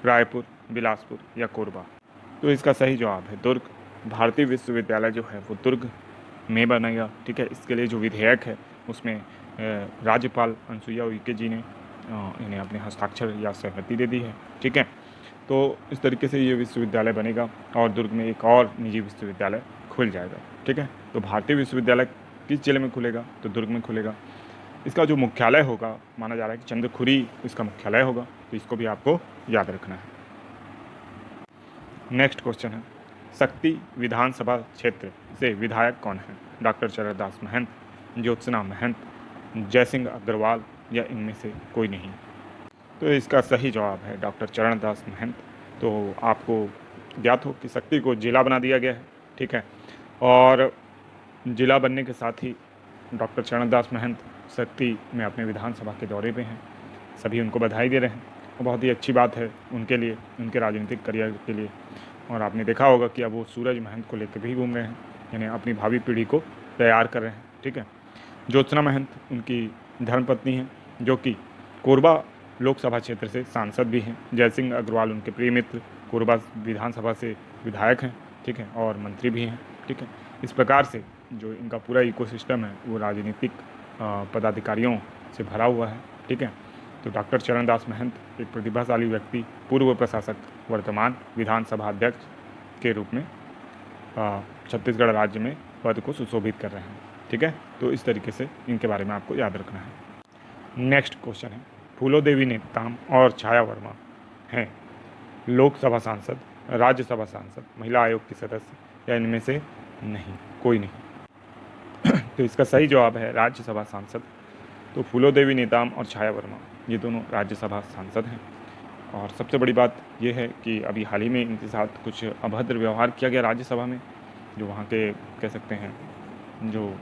रायपुर, बिलासपुर या कोरबा? तो इसका सही जवाब है दुर्ग। भारतीय विश्वविद्यालय जो है वो दुर्ग में बनेगा, ठीक है। इसके लिए जो विधेयक है उसमें राज्यपाल अनुसुईया उइके जी ने इन्हें अपने हस्ताक्षर या सहमति दे दी है, ठीक है। तो इस तरीके से ये विश्वविद्यालय बनेगा और दुर्ग में एक और निजी विश्वविद्यालय खुल जाएगा, ठीक है। तो भारतीय विश्वविद्यालय किस जिले में खुलेगा? तो दुर्ग में खुलेगा। इसका जो मुख्यालय होगा माना जा रहा है कि चंद्रखुरी इसका मुख्यालय होगा, तो इसको भी आपको याद रखना है। नेक्स्ट क्वेश्चन है, शक्ति विधानसभा क्षेत्र से विधायक कौन है? डॉक्टर चरणदास महंत, ज्योत्सना महंत, जयसिंह अग्रवाल या इनमें से कोई नहीं? तो इसका सही जवाब है डॉक्टर चरणदास महंत। तो आपको ज्ञात हो कि शक्ति को जिला बना दिया गया है, ठीक है। और जिला बनने के साथ ही डॉक्टर चरणदास महंत शक्ति में अपने विधानसभा के दौरे पे हैं, सभी उनको बधाई दे रहे हैं और बहुत ही अच्छी बात है उनके लिए, उनके राजनीतिक करियर के लिए। और आपने देखा होगा कि अब वो सूरज महंत को लेकर भी घूम रहे हैं, यानी अपनी भावी पीढ़ी को तैयार कर रहे हैं, ठीक है। ज्योत्सना महंत उनकी धर्मपत्नी हैं जो कि कोरबा लोकसभा क्षेत्र से सांसद भी हैं। जयसिंह अग्रवाल उनके प्रिय मित्र, कोरबा विधानसभा से विधायक हैं, ठीक है, और मंत्री भी हैं, ठीक है। इस प्रकार से जो इनका पूरा इकोसिस्टम है वो राजनीतिक पदाधिकारियों से भरा हुआ है, ठीक है। तो डॉक्टर चरणदास महंत एक प्रतिभाशाली व्यक्ति, पूर्व प्रशासक, वर्तमान विधानसभा अध्यक्ष के रूप में छत्तीसगढ़ राज्य में पद को सुशोभित कर रहे हैं, ठीक है। तो इस तरीके से इनके बारे में आपको याद रखना है। नेक्स्ट क्वेश्चन है, फूलोदेवी नेताम और छाया वर्मा हैं लोकसभा सांसद, राज्यसभा सांसद, महिला आयोग की सदस्य या इनमें से नहीं, कोई नहीं। तो इसका सही जवाब है राज्यसभा सांसद। तो फूलोदेवी नेताम और छाया वर्मा ये दोनों राज्यसभा सांसद हैं। और सबसे बड़ी बात यह है कि अभी हाल ही में इनके साथ कुछ अभद्र व्यवहार किया गया राज्यसभा में, जो वहाँ के कह सकते हैं जो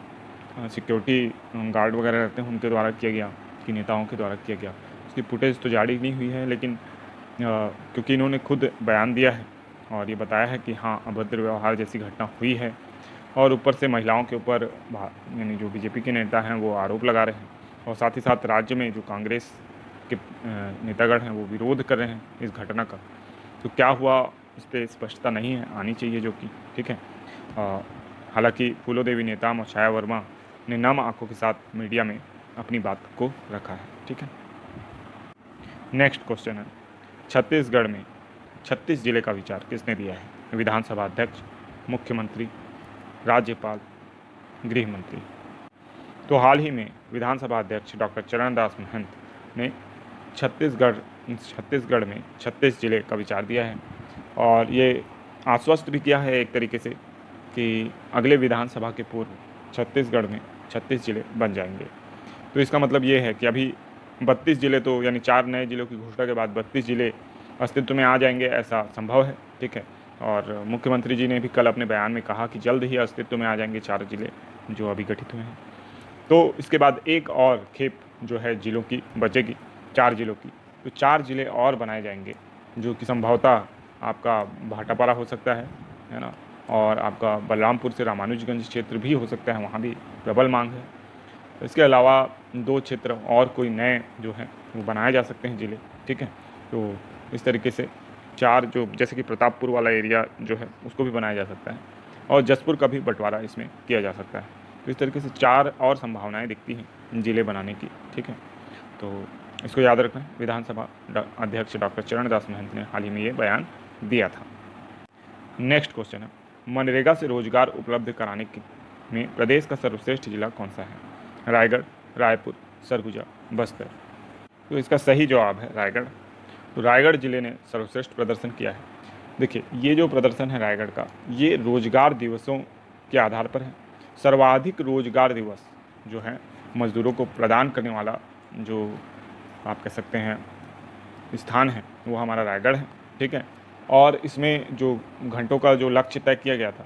सिक्योरिटी गार्ड वगैरह रहते हैं उनके द्वारा किया गया, कि नेताओं के द्वारा किया गया। उसकी फुटेज तो जारी नहीं हुई है, लेकिन क्योंकि इन्होंने खुद बयान दिया है और ये बताया है कि हाँ अभद्र व्यवहार जैसी घटना हुई है, और ऊपर से महिलाओं के ऊपर यानी जो बीजेपी के नेता हैं वो आरोप लगा रहे हैं, और साथ ही साथ राज्य में जो कांग्रेस के नेतागण हैं वो विरोध कर रहे हैं इस घटना का। तो क्या हुआ इस पर स्पष्टता नहीं है, आनी चाहिए जो कि, ठीक है। हालांकि फूलोदेवी नेताम और छाया वर्मा ने नम आंखों के साथ मीडिया में अपनी बात को रखा है, ठीक है। नेक्स्ट क्वेश्चन है, छत्तीसगढ़ में 36 जिले का विचार किसने दिया है? विधानसभा अध्यक्ष, मुख्यमंत्री, राज्यपाल, गृह मंत्री। तो हाल ही में विधानसभा अध्यक्ष डॉक्टर चरणदास महंत ने छत्तीसगढ़ में 36 जिले का विचार दिया है, और ये आश्वस्त भी किया है एक तरीके से कि अगले विधानसभा के पूर्व छत्तीसगढ़ में 36 जिले बन जाएंगे। तो इसका मतलब ये है कि अभी 32 जिले, तो यानी 4 नए जिलों की घोषणा के बाद 32 जिले अस्तित्व में आ जाएंगे, ऐसा संभव है, ठीक है। और मुख्यमंत्री जी ने भी कल अपने बयान में कहा कि जल्द ही अस्तित्व में आ जाएंगे 4 जिले जो अभी गठित हुए हैं। तो इसके बाद एक और खेप जो है जिलों की बचेगी, 4 जिलों की। तो 4 जिले और बनाए जाएंगे, जो कि संभवतः आपका भाटापारा हो सकता है ना, और आपका बलरामपुर से रामानुजगंज क्षेत्र भी हो सकता है, वहाँ भी प्रबल मांग है। इसके अलावा 2 क्षेत्र और कोई नए जो हैं वो बनाए जा सकते हैं जिले, ठीक है। तो इस तरीके से 4 जो, जैसे कि प्रतापपुर वाला एरिया जो है उसको भी बनाया जा सकता है, और जसपुर का भी बंटवारा इसमें किया जा सकता है। तो इस तरीके से 4 और संभावनाएं दिखती हैं जिले बनाने की, ठीक है। तो इसको याद रखना है। विधानसभा अध्यक्ष डॉक्टर चरणदास महंत ने हाल ही में ये बयान दिया था। नेक्स्ट क्वेश्चन है, मनरेगा से रोजगार उपलब्ध कराने में प्रदेश का सर्वश्रेष्ठ जिला कौन सा है? रायगढ़, रायपुर, सरगुजा, बस्तर। तो इसका सही जवाब है रायगढ़। तो रायगढ़ जिले ने सर्वश्रेष्ठ प्रदर्शन किया है। देखिए, ये जो प्रदर्शन है रायगढ़ का, ये रोजगार दिवसों के आधार पर है। सर्वाधिक रोजगार दिवस जो है मजदूरों को प्रदान करने वाला जो आप कह सकते हैं स्थान है वो हमारा रायगढ़ है, ठीक है। और इसमें जो घंटों का जो लक्ष्य तय किया गया था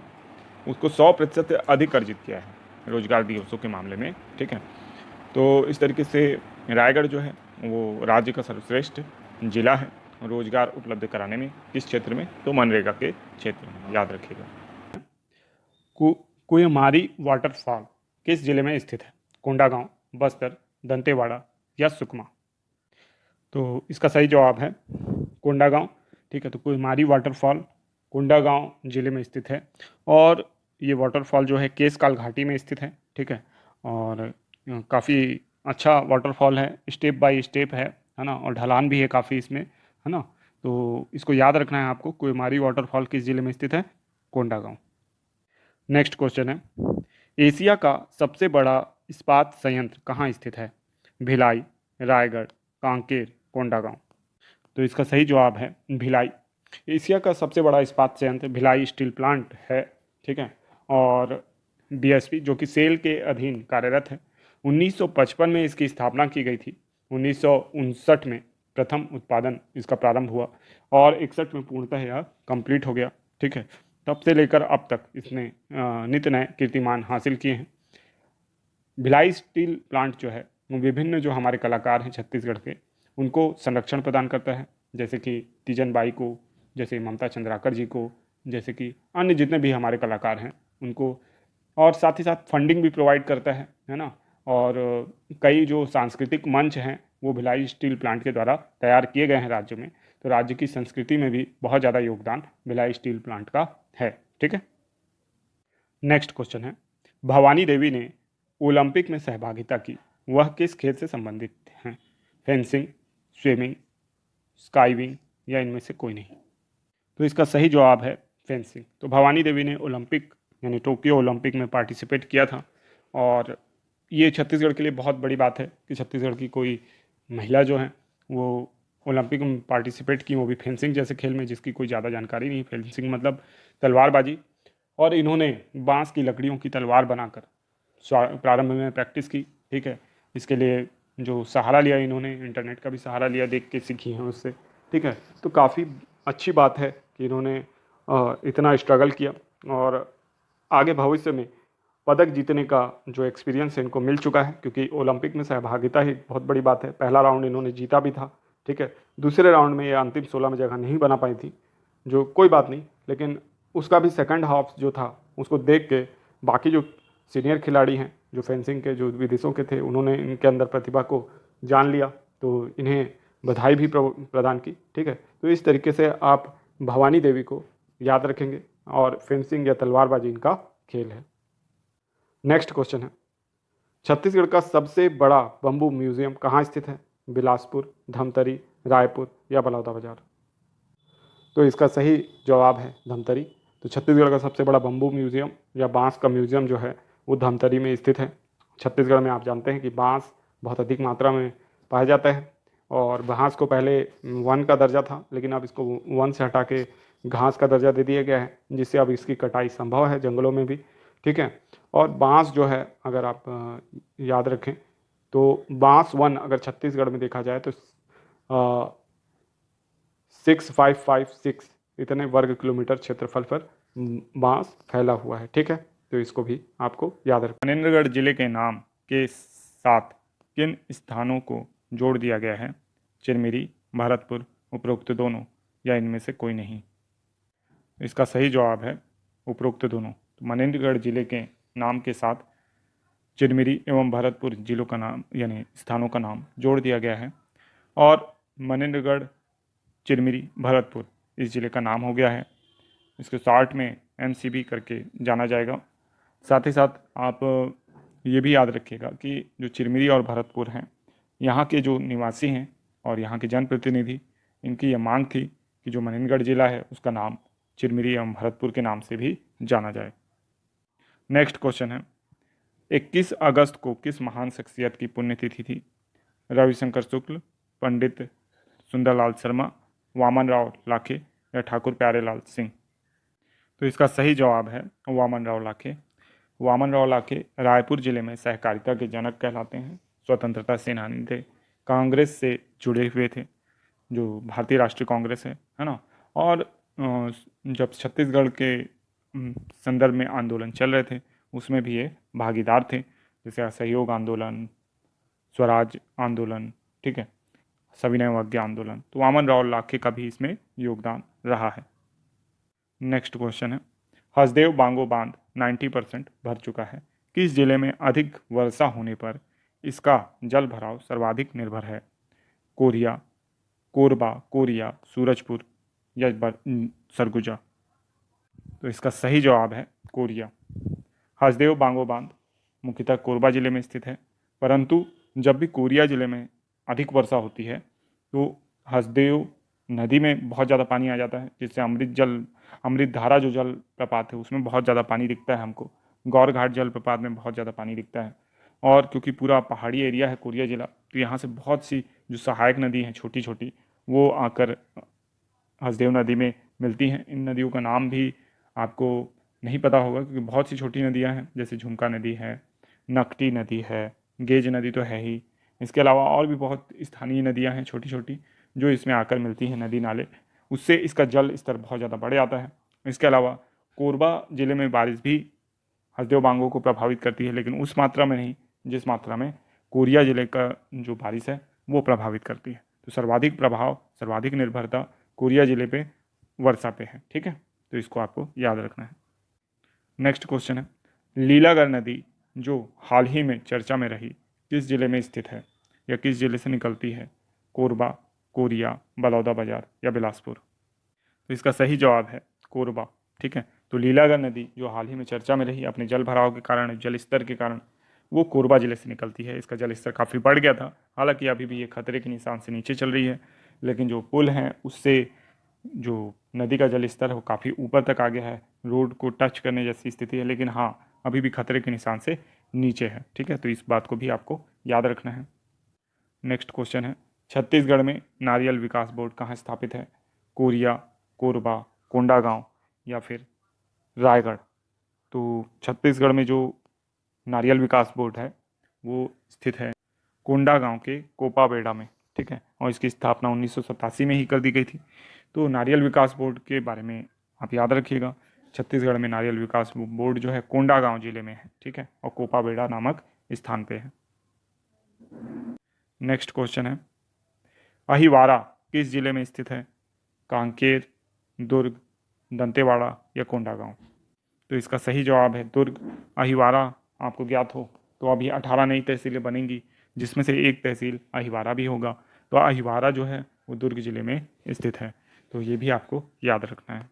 उसको 100% से अधिक अर्जित किया है रोजगार दिवसों के मामले में, ठीक है। तो इस तरीके से रायगढ़ जो है वो राज्य का सर्वश्रेष्ठ जिला है रोजगार उपलब्ध कराने में। किस क्षेत्र में? तो मनरेगा के क्षेत्र में, याद रखिएगा। कुयमारी वाटरफॉल किस जिले में स्थित है? कोंडागांव, बस्तर, दंतेवाड़ा या सुकमा। तो इसका सही जवाब है कोंडागांव, ठीक है। तो कुयमारी वाटरफॉल कोंडागांव जिले में स्थित है, और ये वाटरफॉल जो है केसकाल घाटी में स्थित है, ठीक है। और काफ़ी अच्छा वाटरफॉल है, स्टेप बाय स्टेप है ना, और ढलान भी है काफ़ी इसमें, है ना। तो इसको याद रखना है आपको। कुयमारी वाटरफॉल किस जिले में स्थित है? कोंडागांव। नेक्स्ट क्वेश्चन है, एशिया का सबसे बड़ा इस्पात संयंत्र कहाँ स्थित है? भिलाई, रायगढ़, कांकेर, कोंडागांव। तो इसका सही जवाब है भिलाई। एशिया का सबसे बड़ा इस्पात संयंत्र भिलाई स्टील प्लांट है, ठीक है। और बीएसपी जो कि सेल के अधीन कार्यरत है। 1955 में इसकी स्थापना की गई थी। 1959 में प्रथम उत्पादन इसका प्रारंभ हुआ, और 61 में पूर्णतः यह कंप्लीट हो गया, ठीक है। तब से लेकर अब तक इसने नित नए कीर्तिमान हासिल किए हैं। भिलाई स्टील प्लांट जो है वो विभिन्न जो हमारे कलाकार हैं छत्तीसगढ़ के उनको संरक्षण प्रदान करता है, जैसे कि तीजन बाई को, जैसे ममता चंद्राकर जी को, जैसे कि अन्य जितने भी हमारे कलाकार हैं उनको, और साथ ही साथ फंडिंग भी प्रोवाइड करता है ना। और कई जो सांस्कृतिक मंच हैं वो भिलाई स्टील प्लांट के द्वारा तैयार किए गए हैं राज्य में, तो राज्य की संस्कृति में भी बहुत ज़्यादा योगदान भिलाई स्टील प्लांट का है। ठीक है, नेक्स्ट क्वेश्चन है, भवानी देवी ने ओलंपिक में सहभागिता की, वह किस खेल से संबंधित हैं? फेंसिंग, स्विमिंग, स्काईविंग या इनमें से कोई नहीं? तो इसका सही जवाब है फेंसिंग। तो भवानी देवी ने ओलंपिक यानी टोक्यो ओलंपिक में पार्टिसिपेट किया था, और ये छत्तीसगढ़ के लिए बहुत बड़ी बात है कि छत्तीसगढ़ की कोई महिला जो है वो ओलंपिक में पार्टिसिपेट की, वो भी फेंसिंग जैसे खेल में जिसकी कोई ज़्यादा जानकारी नहीं। फेंसिंग मतलब तलवारबाजी, और इन्होंने बांस की लकड़ियों की तलवार बनाकर प्रारंभ में प्रैक्टिस की। ठीक है, इसके लिए जो सहारा लिया इन्होंने, इंटरनेट का भी सहारा लिया, देख के सीखी हैं उससे। ठीक है, तो काफ़ी अच्छी बात है कि इन्होंने इतना स्ट्रगल किया, और आगे भविष्य में पदक जीतने का जो एक्सपीरियंस है इनको मिल चुका है, क्योंकि ओलंपिक में सहभागिता ही बहुत बड़ी बात है। पहला राउंड इन्होंने जीता भी था। ठीक है, दूसरे राउंड में ये अंतिम 16 में जगह नहीं बना पाई थी, जो कोई बात नहीं, लेकिन उसका भी सेकंड हाफ जो था उसको देख के बाकी जो सीनियर खिलाड़ी हैं जो फेंसिंग के, जो विदेशों के थे, उन्होंने इनके अंदर प्रतिभा को जान लिया, तो इन्हें बधाई भी प्रदान की। ठीक है, तो इस तरीके से आप भवानी देवी को याद रखेंगे, और फेंसिंग या तलवारबाजी इनका खेल है। नेक्स्ट क्वेश्चन है, छत्तीसगढ़ का सबसे बड़ा बम्बू म्यूजियम कहाँ स्थित है? बिलासपुर, धमतरी, रायपुर या बलौदाबाजार? तो इसका सही जवाब है धमतरी। तो छत्तीसगढ़ का सबसे बड़ा बम्बू म्यूजियम या बांस का म्यूजियम जो है वो धमतरी में स्थित है। छत्तीसगढ़ में आप जानते हैं कि बांस बहुत अधिक मात्रा में पाया जाता है, और बांस को पहले वन का दर्जा था, लेकिन अब इसको वन से हटा के घास का दर्जा दे दिया गया है, जिससे अब इसकी कटाई संभव है जंगलों में भी। ठीक है, और बांस जो है अगर आप याद रखें तो बांस वन अगर छत्तीसगढ़ में देखा जाए तो 6556 इतने वर्ग किलोमीटर क्षेत्रफल पर बांस फैला हुआ है। ठीक है, तो इसको भी आपको याद रखना। मनेन्द्रगढ़ जिले के नाम के साथ किन स्थानों को जोड़ दिया गया है? चिरमिरी, भरतपुर, उपरोक्त दोनों या इनमें से कोई नहीं? इसका सही जवाब है उपरोक्त दोनों। तो मनेन्द्रगढ़ जिले के नाम के साथ चिरमिरी एवं भरतपुर जिलों का नाम यानी स्थानों का नाम जोड़ दिया गया है, और मनेन्द्रगढ़, चिरमिरी, भरतपुर इस जिले का नाम हो गया है। इसको शॉर्ट में MCB करके जाना जाएगा। साथ ही साथ आप ये भी याद रखिएगा कि जो चिरमिरी और भरतपुर हैं, यहाँ के जो निवासी हैं और यहाँ के जनप्रतिनिधि, इनकी यह मांग थी कि जो मनेन्द्रगढ़ जिला है उसका नाम चिरमिरी एवं भरतपुर के नाम से भी जाना जाए। नेक्स्ट क्वेश्चन है, 21 अगस्त को किस महान शख्सियत की पुण्यतिथि थी? रविशंकर शुक्ल, पंडित सुंदरलाल शर्मा, वामन राव लाखे या ठाकुर प्यारेलाल सिंह? तो इसका सही जवाब है वामन राव लाखे। वामन राव लाखे रायपुर जिले में सहकारिता के जनक कहलाते हैं। स्वतंत्रता सेनानी थे, कांग्रेस से जुड़े हुए थे, जो भारतीय राष्ट्रीय कांग्रेस है ना। और जब छत्तीसगढ़ के संदर्भ में आंदोलन चल रहे थे उसमें भी ये भागीदार थे, जैसे असहयोग आंदोलन, स्वराज आंदोलन, ठीक है, सविनय अवज्ञा आंदोलन। तो वामन राव लाखे का भी इसमें योगदान रहा है। नेक्स्ट क्वेश्चन है, हसदेव बांगो बांध 90% भर चुका है, किस जिले में अधिक वर्षा होने पर इसका जल भराव सर्वाधिक निर्भर है? कोरिया, कोरबा, कोरिया, सूरजपुर या सरगुजा? तो इसका सही जवाब है कोरिया। हसदेव बांगो बांध मुख्यतः कोरबा जिले में स्थित है, परंतु जब भी कोरिया जिले में अधिक वर्षा होती है तो हसदेव नदी में बहुत ज़्यादा पानी आ जाता है, जिससे अमृत धारा जो जल प्रपात है उसमें बहुत ज़्यादा पानी दिखता है हमको। गौरघाट जल प्रपात में बहुत ज़्यादा पानी दिखता है, और क्योंकि पूरा पहाड़ी एरिया है कोरिया जिला, तो यहाँ से बहुत सी जो सहायक नदी हैं छोटी छोटी वो आकर हसदेव नदी में मिलती हैं। इन नदियों का नाम भी आपको नहीं पता होगा, क्योंकि बहुत सी छोटी नदियाँ हैं, जैसे झुमका नदी है, नकटी नदी है, गेज नदी तो है ही, इसके अलावा और भी बहुत स्थानीय नदियाँ हैं छोटी छोटी जो इसमें आकर मिलती हैं, नदी नाले, उससे इसका जल स्तर बहुत ज़्यादा बढ़ जाता है। इसके अलावा कोरबा ज़िले में बारिश भी हसदेव बांगो को प्रभावित करती है, लेकिन उस मात्रा में नहीं जिस मात्रा में कोरिया ज़िले का जो बारिश है वो प्रभावित करती है। तो सर्वाधिक प्रभाव, सर्वाधिक निर्भरता कोरिया ज़िले पे वर्षा पे है। ठीक है, तो इसको आपको याद रखना है। नेक्स्ट क्वेश्चन है, लीलागर नदी जो हाल ही में चर्चा में रही किस जिले में स्थित है या किस जिले से निकलती है? कोरबा, कोरिया, बलौदाबाजार या बिलासपुर? तो इसका सही जवाब है कोरबा। ठीक है, तो लीलागढ़ नदी जो हाल ही में चर्चा में रही अपने जल भराव के कारण, जल स्तर के कारण, वो कोरबा जिले से निकलती है। इसका जल स्तर काफ़ी बढ़ गया था, हालांकि अभी भी ये खतरे के निशान से नीचे चल रही है, लेकिन जो पुल हैं उससे जो नदी का जल स्तर है वो काफ़ी ऊपर तक आ गया है, रोड को टच करने जैसी स्थिति है, लेकिन हाँ अभी भी खतरे के निशान से नीचे है। ठीक है, तो इस बात को भी आपको याद रखना है। नेक्स्ट क्वेश्चन है, छत्तीसगढ़ में नारियल विकास बोर्ड कहाँ स्थापित है? कोरिया, कोरबा, कोंडागांव या फिर रायगढ़? तो छत्तीसगढ़ में जो नारियल विकास बोर्ड है वो स्थित है कोंडागांव के कोपाबेड़ा में। ठीक है, और इसकी स्थापना 1987 में ही कर दी गई थी। तो नारियल विकास बोर्ड के बारे में आप याद रखिएगा, छत्तीसगढ़ में नारियल विकास बोर्ड जो है कोंडागांव जिले में है। ठीक है, और कोपाबेड़ा नामक स्थान पे है। नेक्स्ट क्वेश्चन है, अहिवारा किस जिले में स्थित है? कांकेर, दुर्ग, दंतेवाड़ा या कोंडागांव? तो इसका सही जवाब है दुर्ग। अहिवारा आपको ज्ञात हो तो अभी 18 नई तहसीलें बनेंगी, जिसमें से एक तहसील अहिवारा भी होगा। तो अहिवारा जो है वो दुर्ग जिले में स्थित है, तो ये भी आपको याद रखना है।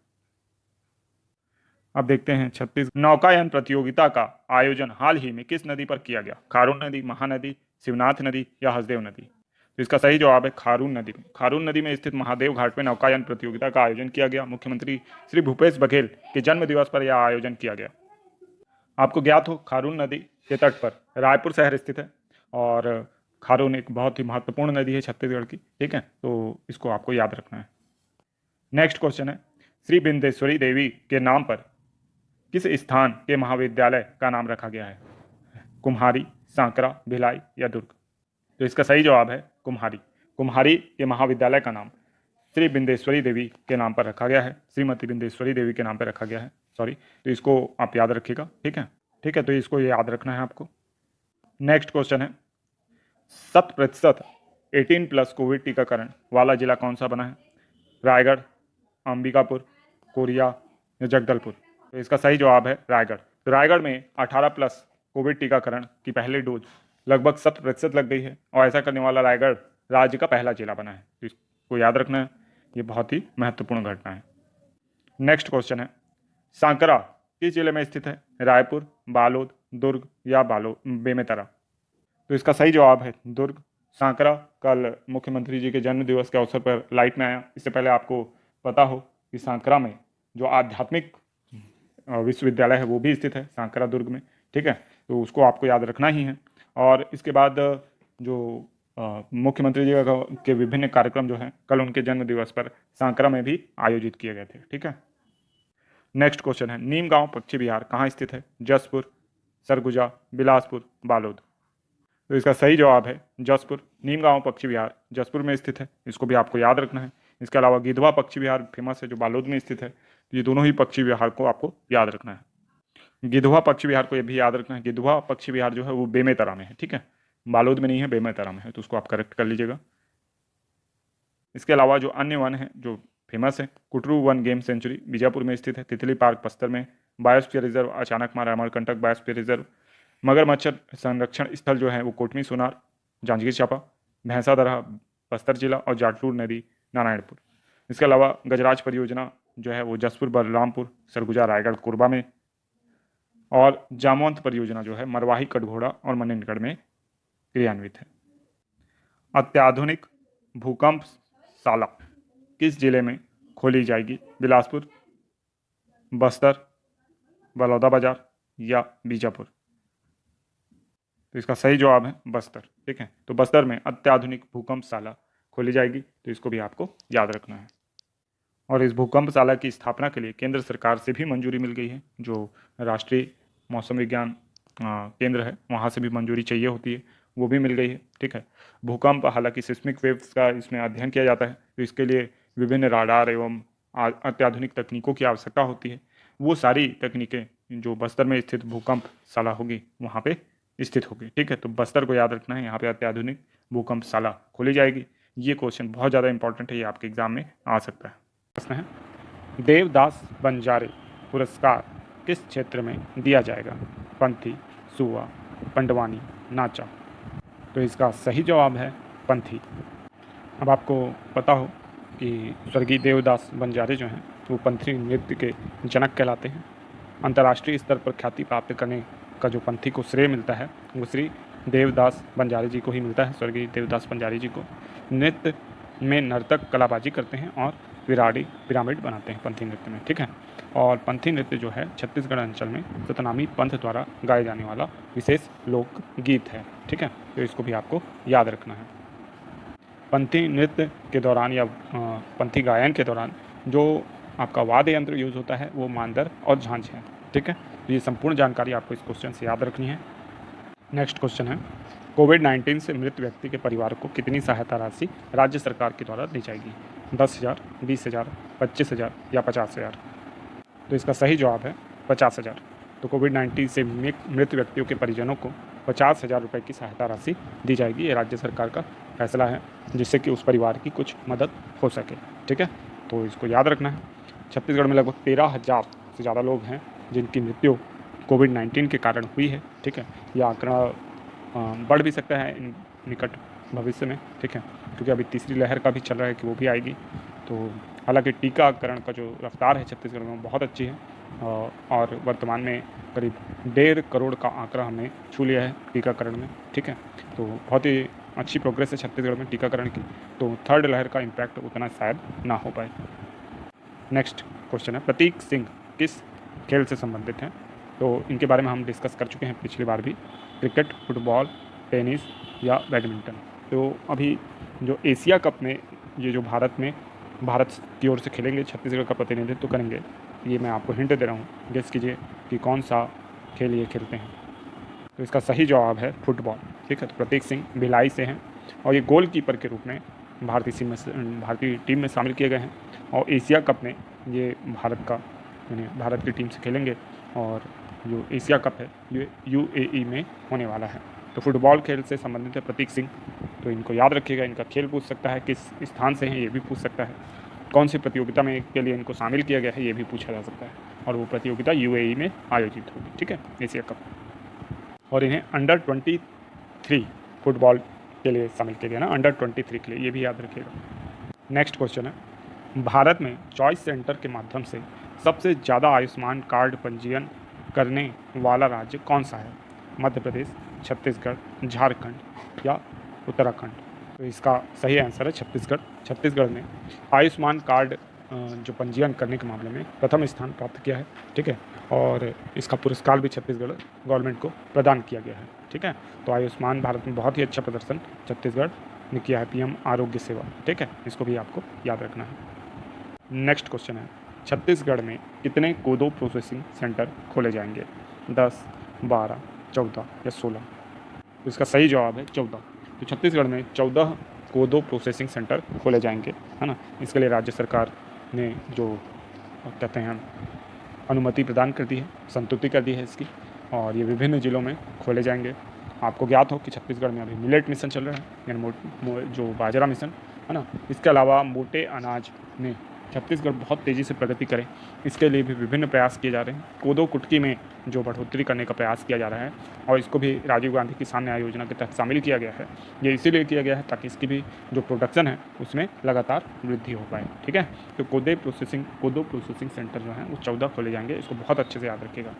अब देखते हैं छत्तीस नौकायन प्रतियोगिता का आयोजन हाल ही में किस नदी पर किया गया? खारून नदी, महानदी, शिवनाथ नदी या हसदेव नदी? तो इसका सही जवाब है खारून नदी में। खारून नदी में स्थित महादेव घाट में नौकायन प्रतियोगिता का आयोजन किया गया। मुख्यमंत्री श्री भूपेश बघेल के जन्म दिवस पर यह आयोजन किया गया। आपको ज्ञात हो खारून नदी के तट पर रायपुर शहर स्थित है, और खारून एक बहुत ही महत्वपूर्ण नदी है छत्तीसगढ़ की। ठीक है, तो इसको आपको याद रखना है। नेक्स्ट क्वेश्चन है, श्री बिंदेश्वरी देवी के नाम पर किस स्थान के महाविद्यालय का नाम रखा गया है? कुम्हारी, सांकरा, भिलाई या दुर्ग? तो इसका सही जवाब है कुम्हारी। कुम्हारी के महाविद्यालय का नाम श्री बिंदेश्वरी देवी के नाम पर रखा गया है, श्रीमती बिंदेश्वरी देवी के नाम पर रखा गया है, सॉरी। तो इसको आप याद रखिएगा। ठीक है, ठीक है, तो इसको याद रखना है आपको। नेक्स्ट क्वेश्चन है, 100% 18+ कोविड टीकाकरण वाला जिला कौन सा बना है? रायगढ़, अंबिकापुर, कोरिया या जगदलपुर? तो इसका सही जवाब है रायगढ़। तो रायगढ़ में 18+ कोविड टीकाकरण की पहली डोज लगभग 100% लग गई है, और ऐसा करने वाला रायगढ़ राज्य का पहला जिला बना है। तो इसको याद रखना है, ये बहुत ही महत्वपूर्ण घटना है। नेक्स्ट क्वेश्चन है, सांकरा किस जिले में स्थित है? रायपुर, बालोद, दुर्ग या बेमेतरा? तो इसका सही जवाब है दुर्ग। सांकरा कल मुख्यमंत्री जी के जन्म दिवस के अवसर पर लाइट में आया। इससे पहले आपको पता हो कि सांकरा में जो आध्यात्मिक विश्वविद्यालय है वो भी स्थित है सांकरा दुर्ग में। ठीक है, तो उसको आपको याद रखना ही है। और इसके बाद जो मुख्यमंत्री जी के विभिन्न कार्यक्रम जो हैं कल उनके जन्म दिवस पर सांकरा में भी आयोजित किए गए थे। ठीक है, नेक्स्ट क्वेश्चन है, नीमगांव पक्षी विहार कहाँ स्थित है? जसपुर, सरगुजा, बिलासपुर, बालोद? तो इसका सही जवाब है जसपुर। नीमगांव पक्षी विहार जसपुर में स्थित है, इसको भी आपको याद रखना है। इसके अलावा गिधवा पक्षी विहार फेमस है जो बालोद में स्थित है। ये दोनों ही पक्षी विहार को आपको याद रखना है। गिधवा पक्षी विहार को ये भी याद रखना है, गिधवा पक्षी विहार जो है वो बेमेतरा में है। ठीक है, बालोद में नहीं है, बेमेतरा में है, तो उसको आप करेक्ट कर लीजिएगा। इसके अलावा जो अन्य वन है जो फेमस है, Kutru one game sanctuary Bijapur में स्थित है, तितली पार्क बस्तर में, biosphere reserve Achanakmar Amarkantak biosphere reserve, मगरमच्छ संरक्षण स्थल जो है वो कोटमी सोनार जांजगीर चांपा, भैंसादरा बस्तर जिला, और जाटलूर नदी नारायणपुर। इसके अलावा गजराज परियोजना जो है वो जसपुर, बलरामपुर, सरगुजा, रायगढ़, कोरबा में, और जामवंत परियोजना जो है मरवाही, कटघोड़ा और मनेन्द्रगढ़ में क्रियान्वित है। अत्याधुनिक भूकंप शाला किस जिले में खोली जाएगी? बिलासपुर, बस्तर, बलौदाबाजार या बीजापुर? तो इसका सही जवाब है बस्तर। ठीक है, तो बस्तर में अत्याधुनिक भूकंपशाला खोली जाएगी, तो इसको भी आपको याद रखना है। और इस भूकंपशाला की स्थापना के लिए केंद्र सरकार से भी मंजूरी मिल गई है। जो राष्ट्रीय मौसम विज्ञान केंद्र है वहाँ से भी मंजूरी चाहिए होती है, वो भी मिल गई है। ठीक है, भूकंप हालांकि सिस्मिक वेव्स का इसमें अध्ययन किया जाता है, तो इसके लिए विभिन्न राडार एवं अत्याधुनिक तकनीकों की आवश्यकता होती है। वो सारी तकनीकें जो बस्तर में स्थित भूकंपशाला होगी वहाँ पे स्थित होगी। ठीक है, तो बस्तर को याद रखना है, यहाँ पे अत्याधुनिक भूकंपशाला खोली जाएगी। ये क्वेश्चन बहुत ज़्यादा इंपॉर्टेंट है, ये आपके एग्जाम में आ सकता है। प्रश्न है, देवदास बंजारे पुरस्कार किस क्षेत्र में दिया जाएगा? पंथी, सुआ, पंडवानी, नाचा? तो इसका सही जवाब है पंथी। अब आपको पता हो कि स्वर्गीय देवदास बंजारे जो हैं वो पंथी नृत्य के जनक कहलाते हैं। अंतर्राष्ट्रीय स्तर पर ख्याति प्राप्त करने का जो पंथी को श्रेय मिलता है वो श्री देवदास बंजारे जी को ही मिलता है, स्वर्गीय देवदास बंजारे जी को। नृत्य में नर्तक कलाबाजी करते हैं और पिरामिड बनाते हैं पंथी नृत्य में, ठीक है। और पंथी नृत्य जो है छत्तीसगढ़ अंचल में सतनामी पंथ द्वारा गाए जाने वाला विशेष लोक गीत है, ठीक है। तो इसको भी आपको याद रखना है। पंथी नृत्य के दौरान या पंथी गायन के दौरान जो आपका वाद्य यंत्र यूज़ होता है वो मांदर और झांझ है, ठीक है। तो ये संपूर्ण जानकारी आपको इस क्वेश्चन से याद रखनी है। नेक्स्ट क्वेश्चन है, कोविड-19 से मृत व्यक्ति के परिवार को कितनी सहायता राशि राज्य सरकार के द्वारा दी जाएगी? 10,000, 20,000, 25,000 या 50,000? तो इसका सही जवाब है 50,000। तो कोविड-19 से मृत व्यक्तियों के परिजनों को 50,000 रुपये की सहायता राशि दी जाएगी। ये राज्य सरकार का फैसला है जिससे कि उस परिवार की कुछ मदद हो सके, ठीक है। तो इसको याद रखना है। छत्तीसगढ़ में लगभग 13,000 से ज़्यादा लोग हैं जिनकी मृत्यु कोविड-19 के कारण हुई है, ठीक है। यह आंकड़ा बढ़ भी सकता है इन निकट भविष्य में, ठीक है, क्योंकि अभी तीसरी लहर का भी चल रहा है कि वो भी आएगी। तो हालांकि टीकाकरण का जो रफ्तार है छत्तीसगढ़ में बहुत अच्छी है और वर्तमान में करीब 1.5 करोड़ का आंकड़ा हमने छू लिया है टीकाकरण में, ठीक है। तो बहुत ही अच्छी प्रोग्रेस है छत्तीसगढ़ में टीकाकरण की। तो थर्ड लहर का इम्पैक्ट उतना शायद ना हो पाए। नेक्स्ट क्वेश्चन है, प्रतीक सिंह किस खेल से संबंधित हैं? तो इनके बारे में हम डिस्कस कर चुके हैं पिछली बार भी। क्रिकेट, फुटबॉल, टेनिस या बैडमिंटन। तो अभी जो एशिया कप में ये जो भारत की ओर से खेलेंगे, छत्तीसगढ़ का प्रतिनिधित्व करेंगे, ये मैं आपको हिंट दे रहा हूँ, गेस कीजिए कि कौन सा खेल ये खेलते हैं। तो इसका सही जवाब है फुटबॉल, ठीक है। तो प्रतीक सिंह भिलाई से हैं और ये गोलकीपर के रूप में भारतीय टीम में शामिल किए गए हैं और एशिया कप में ये भारत की टीम से खेलेंगे और जो एशिया कप है ये UAE में होने वाला है। तो फुटबॉल खेल से संबंधित है प्रतीक सिंह, तो इनको याद रखिएगा। इनका खेल पूछ सकता है, किस स्थान से हैं ये भी पूछ सकता है, कौन सी प्रतियोगिता में के लिए इनको शामिल किया गया है ये भी पूछा जा सकता है, और वो प्रतियोगिता UAE में आयोजित होगी, ठीक है, एशिया कप। और इन्हें अंडर 23 फुटबॉल के लिए शामिल किया गया ना, अंडर 23 के लिए, ये भी याद रखिएगा। नेक्स्ट क्वेश्चन है, भारत में चॉइस सेंटर के माध्यम से सबसे ज़्यादा आयुष्मान कार्ड पंजीयन करने वाला राज्य कौन सा है? मध्य प्रदेश, छत्तीसगढ़, झारखंड या उत्तराखंड? तो इसका सही आंसर है छत्तीसगढ़। छत्तीसगढ़ ने आयुष्मान कार्ड जो पंजीयन करने के मामले में प्रथम स्थान प्राप्त किया है, ठीक है। और इसका पुरस्कार भी छत्तीसगढ़ गवर्नमेंट को प्रदान किया गया है, ठीक है। तो आयुष्मान भारत में बहुत ही अच्छा प्रदर्शन छत्तीसगढ़ ने किया है, PM आरोग्य सेवा, ठीक है, इसको भी आपको याद रखना है। नेक्स्ट क्वेश्चन है, छत्तीसगढ़ में कितने कोदो प्रोसेसिंग सेंटर खोले जाएंगे? 10, 12, 14 या 16? तो इसका सही जवाब है 14। तो छत्तीसगढ़ में 14 कोदो प्रोसेसिंग सेंटर खोले जाएंगे, है ना। इसके लिए राज्य सरकार ने जो कहते हैं अनुमति प्रदान कर दी है, संतुष्टि कर दी है इसकी, और ये विभिन्न ज़िलों में खोले जाएंगे। आपको ज्ञात हो कि छत्तीसगढ़ में अभी मिलेट मिशन चल रहा है, यानी जो बाजरा मिशन है ना। इसके अलावा मोटे अनाज में छत्तीसगढ़ बहुत तेज़ी से प्रगति करे, इसके लिए भी विभिन्न प्रयास किए जा रहे हैं। कोदो कुटकी में जो बढ़ोतरी करने का प्रयास किया जा रहा है और इसको भी राजीव गांधी किसान न्याय योजना के तहत शामिल किया गया है। ये इसीलिए किया गया है ताकि इसकी भी जो प्रोडक्शन है उसमें लगातार वृद्धि हो पाए, ठीक है। तो कोदो प्रोसेसिंग सेंटर जो है वो 14 खोले जाएंगे, इसको बहुत अच्छे से याद रखिएगा।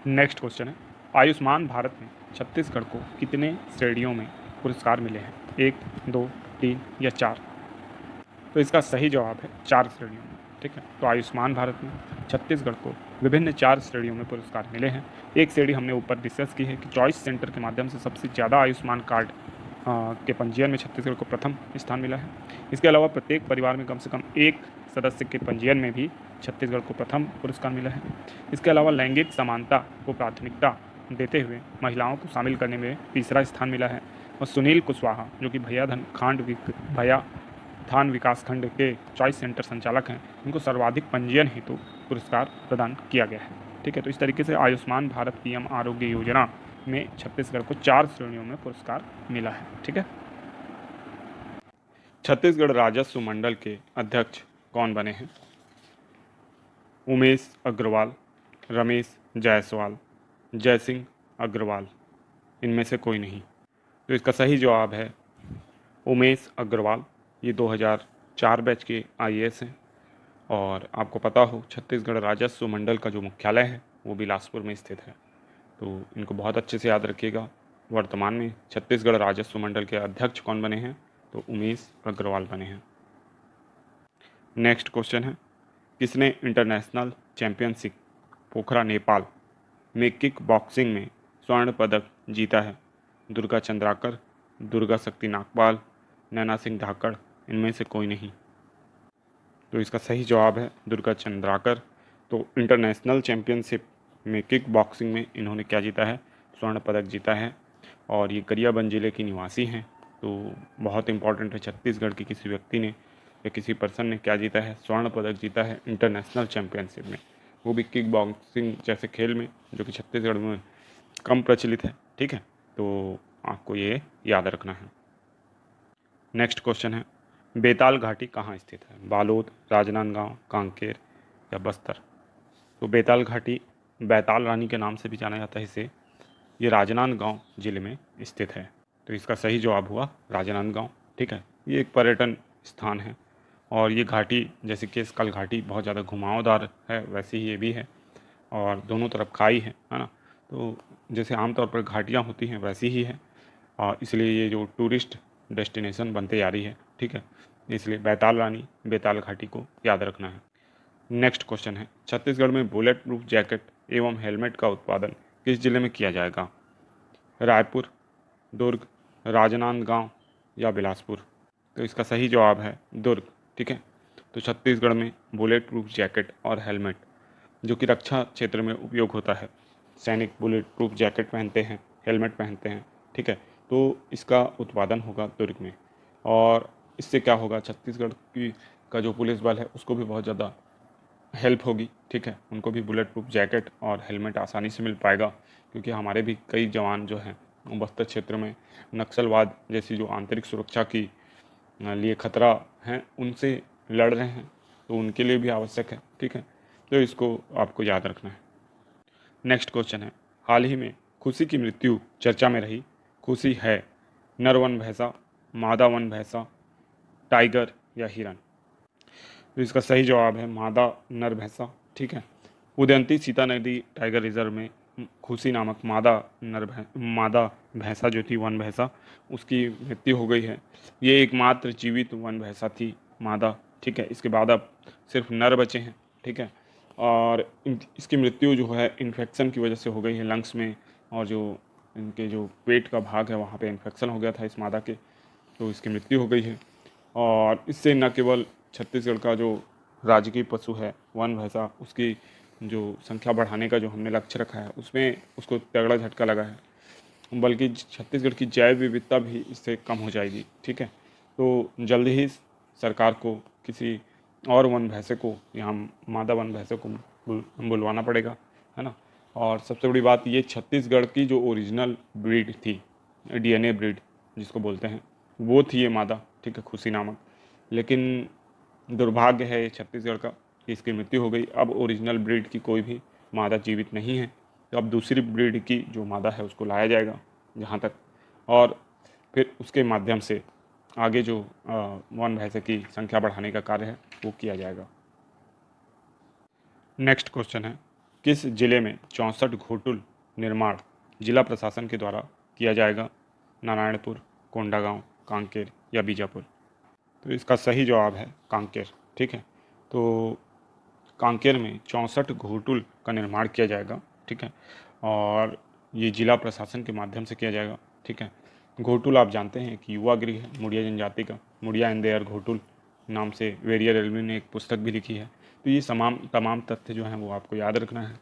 नेक्स्ट क्वेश्चन है, आयुष्मान भारत में छत्तीसगढ़ को कितने श्रेणियों में पुरस्कार मिले हैं? 1, 2, 3 या 4? तो इसका सही जवाब है 4 श्रेणियों में, ठीक है। तो आयुष्मान भारत में छत्तीसगढ़ को विभिन्न 4 श्रेणियों में पुरस्कार मिले हैं। एक श्रेणी हमने ऊपर डिस्कस की है कि चॉइस सेंटर के माध्यम से सबसे ज़्यादा आयुष्मान कार्ड के पंजीयन में छत्तीसगढ़ को प्रथम स्थान मिला है। इसके अलावा प्रत्येक परिवार में कम से कम एक सदस्य के पंजीयन में भी छत्तीसगढ़ को प्रथम पुरस्कार मिला है। इसके अलावा लैंगिक समानता को प्राथमिकता देते हुए महिलाओं को शामिल करने में तीसरा स्थान मिला है। और सुनील कुशवाहा जो कि भैया थान विकास खंड के चॉइस सेंटर संचालक हैं, उनको सर्वाधिक पंजीयन हेतु पुरस्कार प्रदान किया गया है, ठीक है। तो इस तरीके से आयुष्मान भारत PM आरोग्य योजना में छत्तीसगढ़ को 4 श्रेणियों में पुरस्कार मिला है, ठीक है। छत्तीसगढ़ राजस्व मंडल के अध्यक्ष कौन बने हैं? उमेश अग्रवाल, रमेश जायसवाल, जयसिंह अग्रवाल, इनमें से कोई नहीं। तो इसका सही जवाब है उमेश अग्रवाल, ये 2004 बैच के IAS हैं। और आपको पता हो छत्तीसगढ़ राजस्व मंडल का जो मुख्यालय है वो बिलासपुर में स्थित है, तो इनको बहुत अच्छे से याद रखिएगा। वर्तमान में छत्तीसगढ़ राजस्व मंडल के अध्यक्ष कौन बने हैं? तो उमेश अग्रवाल बने हैं। नेक्स्ट क्वेश्चन है, किसने इंटरनेशनल चैंपियनशिप पोखरा नेपाल में किक बॉक्सिंग में स्वर्ण पदक जीता है? दुर्गा चंद्राकर, दुर्गा शक्ति नागपाल, नैना सिंह धाकड़, इनमें से कोई नहीं। तो इसका सही जवाब है दुर्गा चंद्राकर। तो इंटरनेशनल चैंपियनशिप में किक बॉक्सिंग में इन्होंने क्या जीता है? स्वर्ण पदक जीता है। और ये गरियाबंद जिले की निवासी हैं, तो बहुत इंपॉर्टेंट है, छत्तीसगढ़ के किसी व्यक्ति ने या किसी पर्सन ने क्या जीता है? स्वर्ण पदक जीता है इंटरनेशनल चैंपियनशिप में, वो भी किक बॉक्सिंग जैसे खेल में, जो कि छत्तीसगढ़ में कम प्रचलित है। ठीक है, तो आपको ये याद रखना है। नेक्स्ट क्वेश्चन है, बेताल घाटी कहाँ स्थित है? बालोद, राजनांदगांव, कांकेर या बस्तर? तो बेताल घाटी बैताल रानी के नाम से भी जाना जाता है इसे, ये राजनांदगांव जिले में स्थित है। तो इसका सही जवाब हुआ राजनांदगांव। ठीक है, ये एक पर्यटन स्थान है और ये घाटी जैसे केसकाल घाटी बहुत ज़्यादा घुमावदार है, वैसे ही ये भी है और दोनों तरफ खाई है ना। तो जैसे आमतौर पर घाटियाँ होती हैं वैसी ही है और इसलिए ये जो टूरिस्ट डेस्टिनेशन बनते जा रही है। ठीक है, इसलिए बैताल रानी बेताल घाटी को याद रखना है। नेक्स्ट क्वेश्चन है, छत्तीसगढ़ में बुलेट प्रूफ जैकेट एवं हेलमेट का उत्पादन किस जिले में किया जाएगा? रायपुर, दुर्ग, राजनांदगांव या बिलासपुर? तो इसका सही जवाब है दुर्ग। ठीक है, तो छत्तीसगढ़ में बुलेट प्रूफ जैकेट और हेलमेट जो कि रक्षा क्षेत्र में उपयोग होता है, सैनिक बुलेट प्रूफ जैकेट पहनते हैं, हेलमेट पहनते हैं। ठीक है, तो इसका उत्पादन होगा दुर्ग में और इससे क्या होगा, छत्तीसगढ़ की का जो पुलिस बल है उसको भी बहुत ज़्यादा हेल्प होगी। ठीक है, उनको भी बुलेट प्रूफ जैकेट और हेलमेट आसानी से मिल पाएगा क्योंकि हमारे भी कई जवान जो हैं बस्तर क्षेत्र में नक्सलवाद जैसी जो आंतरिक सुरक्षा की लिए खतरा हैं उनसे लड़ रहे हैं, तो उनके लिए भी आवश्यक है। ठीक है, तो इसको आपको याद रखना है। नेक्स्ट क्वेश्चन है, हाल ही में खुशी की मृत्यु चर्चा में रही, खुशी है नर वन भैंसा, मादा वन भैंसा, टाइगर या हिरन? तो इसका सही जवाब है मादा नर भैंसा। ठीक है, उदयंती सीता नदी टाइगर रिजर्व में खुशी नामक मादा भैंसा जो थी वन भैंसा, उसकी मृत्यु हो गई है। ये एकमात्र जीवित वन भैंसा थी मादा। ठीक है, इसके बाद अब सिर्फ नर बचे हैं। ठीक है, और इसकी मृत्यु जो है इन्फेक्शन की वजह से हो गई है लंग्स में, और जो इनके जो पेट का भाग है वहाँ पे इन्फेक्शन हो गया था इस मादा के, तो इसकी मृत्यु हो गई है। और इससे न केवल छत्तीसगढ़ का जो राजकीय पशु है वन भैंसा, उसकी जो संख्या बढ़ाने का जो हमने लक्ष्य रखा है उसमें उसको तगड़ा झटका लगा है, बल्कि छत्तीसगढ़ की जैव विविधता भी इससे कम हो जाएगी। ठीक है, तो जल्द ही सरकार को किसी और वन भैंसे को, यहाँ मादा वन भैंसे को बुलवाना पड़ेगा, है ना। और सबसे बड़ी बात ये, छत्तीसगढ़ की जो ओरिजिनल ब्रीड थी, DNA ब्रीड जिसको बोलते हैं, वो थी ये मादा। ठीक है, खुशी नामक, लेकिन दुर्भाग्य है छत्तीसगढ़ का कि इसकी मृत्यु हो गई। अब ओरिजिनल ब्रीड की कोई भी मादा जीवित नहीं है, तो अब दूसरी ब्रीड की जो मादा है उसको लाया जाएगा जहाँ तक, और फिर उसके माध्यम से आगे जो वन भैंसे की संख्या बढ़ाने का कार्य है वो किया जाएगा। नेक्स्ट क्वेश्चन है, किस जिले में 64 घोटुल निर्माण जिला प्रशासन के द्वारा किया जाएगा? नारायणपुर, कोंडागांव, कांकेर या बीजापुर? तो इसका सही जवाब है कांकेर। ठीक है, तो कांकेर में 64 घोटुल का निर्माण किया जाएगा। ठीक है, और ये जिला प्रशासन के माध्यम से किया जाएगा। ठीक है, घोटुल आप जानते हैं कि युवा गृह है मुड़िया जनजाति का, मुड़िया एंड देयर घोटुल नाम से वेरियर एल्विन ने एक पुस्तक भी लिखी है। तो ये तमाम तथ्य जो हैं वो आपको याद रखना है।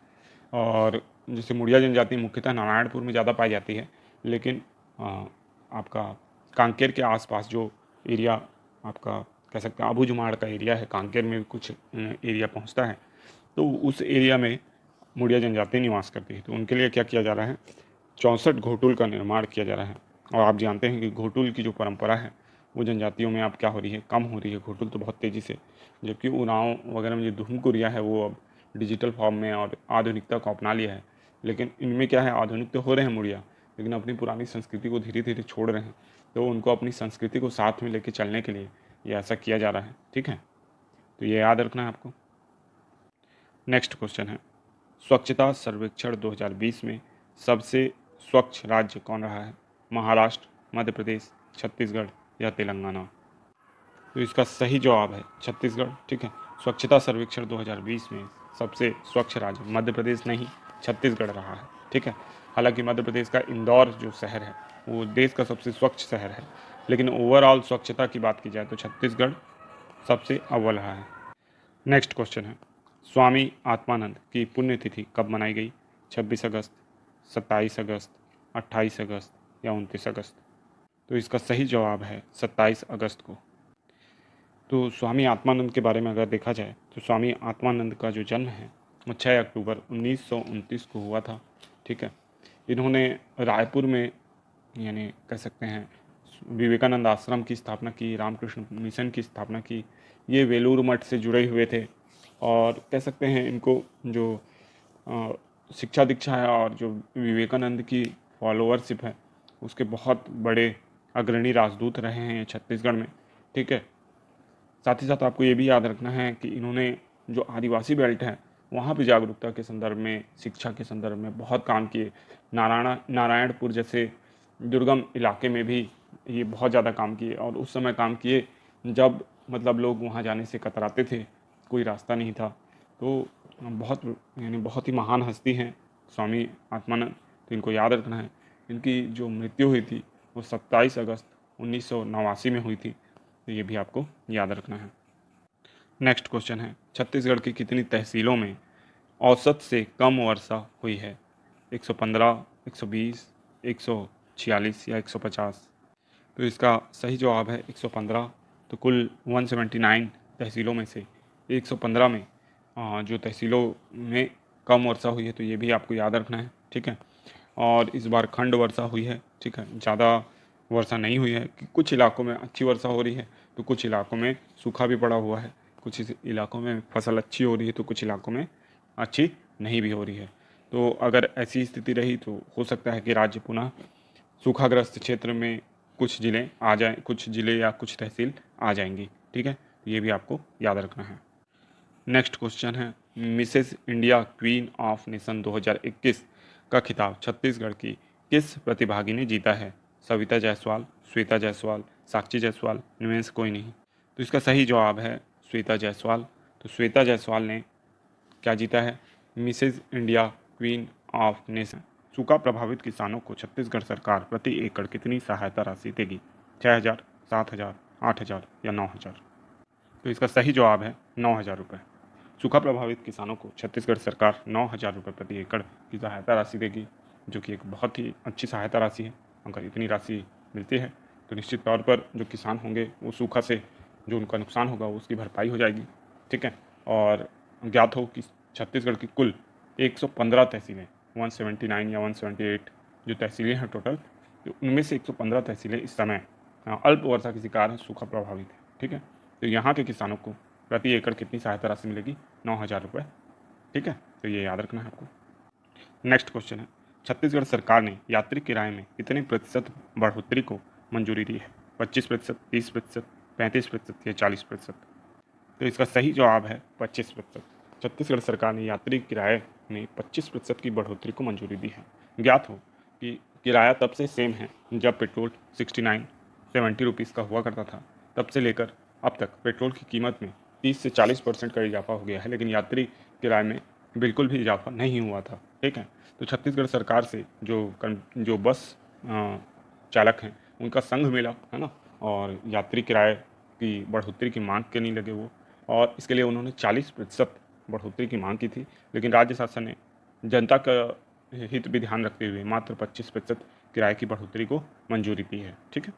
और जैसे मुड़िया जनजाति मुख्यतः नारायणपुर में ज़्यादा पाई जाती है, लेकिन आपका कांकेर के आसपास जो एरिया आपका कह सकते हैं आबूझमाड़ का एरिया है, कांकेर में भी कुछ एरिया पहुंचता है, तो उस एरिया में मुड़िया जनजाति निवास करती है। तो उनके लिए क्या किया जा रहा है, 64 घोटुल का निर्माण किया जा रहा है। और आप जानते हैं कि घोटुल की जो परंपरा है वो जनजातियों में अब क्या हो रही है, कम हो रही है। घोटुल तो बहुत तेज़ी से, जबकि उरांव वगैरह में जो धुमकुरिया है वो अब डिजिटल फॉर्म में और आधुनिकता को अपना लिया है। लेकिन इनमें क्या है, आधुनिक तो हो रहे हैं मुड़िया, लेकिन अपनी पुरानी संस्कृति को धीरे धीरे छोड़ रहे हैं। तो उनको अपनी संस्कृति को साथ में लेके चलने के लिए ये ऐसा किया जा रहा है, ठीक है। तो ये याद रखना है आपको। नेक्स्ट क्वेश्चन है, स्वच्छता सर्वेक्षण 2020 में सबसे स्वच्छ राज्य कौन रहा है? महाराष्ट्र, मध्य प्रदेश, छत्तीसगढ़ या तेलंगाना? तो इसका सही जवाब है छत्तीसगढ़, ठीक है। स्वच्छता सर्वेक्षण 2020 में सबसे स्वच्छ राज्य मध्य प्रदेश नहीं, छत्तीसगढ़ रहा है, ठीक है। हालांकि मध्य प्रदेश का इंदौर जो शहर है वो देश का सबसे स्वच्छ शहर है, लेकिन ओवरऑल स्वच्छता की बात की जाए तो छत्तीसगढ़ सबसे अव्वल रहा है। नेक्स्ट क्वेश्चन है, स्वामी आत्मानंद की पुण्यतिथि कब मनाई गई? 26 अगस्त, 27 अगस्त, 28 अगस्त या 29 अगस्त? तो इसका सही जवाब है 27 अगस्त को। तो स्वामी आत्मानंद के बारे में अगर देखा जाए तो स्वामी आत्मानंद का जो जन्म है वो 6 अक्टूबर 1929 को हुआ था, ठीक है। इन्होंने रायपुर में, यानी कह सकते हैं, विवेकानंद आश्रम की स्थापना की, रामकृष्ण मिशन की स्थापना की। ये वेलूर मठ से जुड़े हुए थे और कह सकते हैं इनको जो अ, शिक्षा दीक्षा है और जो विवेकानंद की फॉलोअरशिप है उसके बहुत बड़े अग्रणी राजदूत रहे हैं छत्तीसगढ़ में, ठीक है। साथ ही साथ आपको ये भी याद रखना है कि इन्होंने जो आदिवासी बेल्ट है वहाँ पे जागरूकता के संदर्भ में, शिक्षा के संदर्भ में बहुत काम किए। नारायणपुर जैसे दुर्गम इलाके में भी ये बहुत ज़्यादा काम किए और उस समय काम किए जब मतलब लोग वहाँ जाने से कतराते थे, कोई रास्ता नहीं था। तो बहुत, यानी बहुत ही महान हस्ती हैं स्वामी आत्मानंद, तो इनको याद रखना है। इनकी जो मृत्यु हुई थी वो 27 अगस्त 1989 में हुई थी, तो ये भी आपको याद रखना है। नेक्स्ट क्वेश्चन है, छत्तीसगढ़ की कितनी तहसीलों में औसत से कम वर्षा हुई है? 115, 120, 146 या 150? तो इसका सही जवाब है 115। तो कुल 179 तहसीलों में से 115 में जो तहसीलों में कम वर्षा हुई है, तो ये भी आपको याद रखना है, ठीक है। और इस बार खंड वर्षा हुई है, ठीक है। ज़्यादा वर्षा नहीं हुई है कि कुछ इलाकों में अच्छी वर्षा हो रही है तो कुछ इलाकों में सूखा भी पड़ा हुआ है, कुछ इलाकों में फसल अच्छी हो रही है तो कुछ इलाकों में अच्छी नहीं भी हो रही है। तो अगर ऐसी स्थिति रही तो हो सकता है कि राज्य पुनः सूखाग्रस्त क्षेत्र में कुछ ज़िले आ जाएं, कुछ ज़िले या कुछ तहसील आ जाएंगी, ठीक है। तो ये भी आपको याद रखना है। नेक्स्ट क्वेश्चन है, Mrs India queen of nation 2021 का खिताब छत्तीसगढ़ की किस प्रतिभागी ने जीता है? सविता जायसवाल, श्वेता जायसवाल, साक्षी जायसवाल, इनमें से कोई नहीं? तो इसका सही जवाब है श्वेता जायसवाल। तो श्वेता जायसवाल ने क्या जीता है? Mrs India queen of nation. सूखा प्रभावित किसानों को छत्तीसगढ़ सरकार प्रति एकड़ कितनी सहायता राशि देगी? 6,000, 7,000, 8,000 या 9,000? तो इसका सही जवाब है 9,000 रुपये। सूखा प्रभावित किसानों को छत्तीसगढ़ सरकार 9,000 रुपये प्रति एकड़ की सहायता राशि देगी, जो कि एक बहुत ही अच्छी सहायता राशि है। अगर इतनी राशि मिलती है तो निश्चित तौर पर जो किसान होंगे वो सूखा से जो उनका नुकसान होगा उसकी भरपाई हो जाएगी, ठीक है। और ज्ञात हो कि छत्तीसगढ़ की कुल 115 तहसीलें, 179 या 178 जो तहसीलें हैं टोटल, तो उनमें से 115 तहसीलें इस समय अल्प वर्षा की शिकार हैं, सूखा प्रभावित है, ठीक है। तो यहाँ के किसानों को प्रति एकड़ कितनी सहायता राशि मिलेगी? 9,000 रुपये, ठीक है। तो ये याद रखना है आपको। नेक्स्ट क्वेश्चन है, छत्तीसगढ़ सरकार ने यात्री किराए में कितने प्रतिशत बढ़ोतरी को मंजूरी दी है? 25%, 30%, 35% या 40%? तो इसका सही जवाब है 25%। छत्तीसगढ़ सरकार ने यात्री किराए में 25% की बढ़ोतरी को मंजूरी दी है। ज्ञात हो कि किराया तब से सेम है जब पेट्रोल 69-70 रुपीज़ का हुआ करता था, तब से लेकर अब तक पेट्रोल की कीमत में 30 से 40% का इजाफा हो गया है, लेकिन यात्री किराए में बिल्कुल भी इजाफा नहीं हुआ था, ठीक है। तो छत्तीसगढ़ सरकार से जो बस चालक हैं उनका संघ मिला है ना, और यात्री किराए की बढ़ोतरी की मांग करने लगे वो, और इसके लिए उन्होंने 40% बढ़ोतरी की मांग की थी, लेकिन राज्य शासन ने जनता का हित भी ध्यान रखते हुए मात्र 25% किराए की बढ़ोतरी को मंजूरी दी है, ठीक है।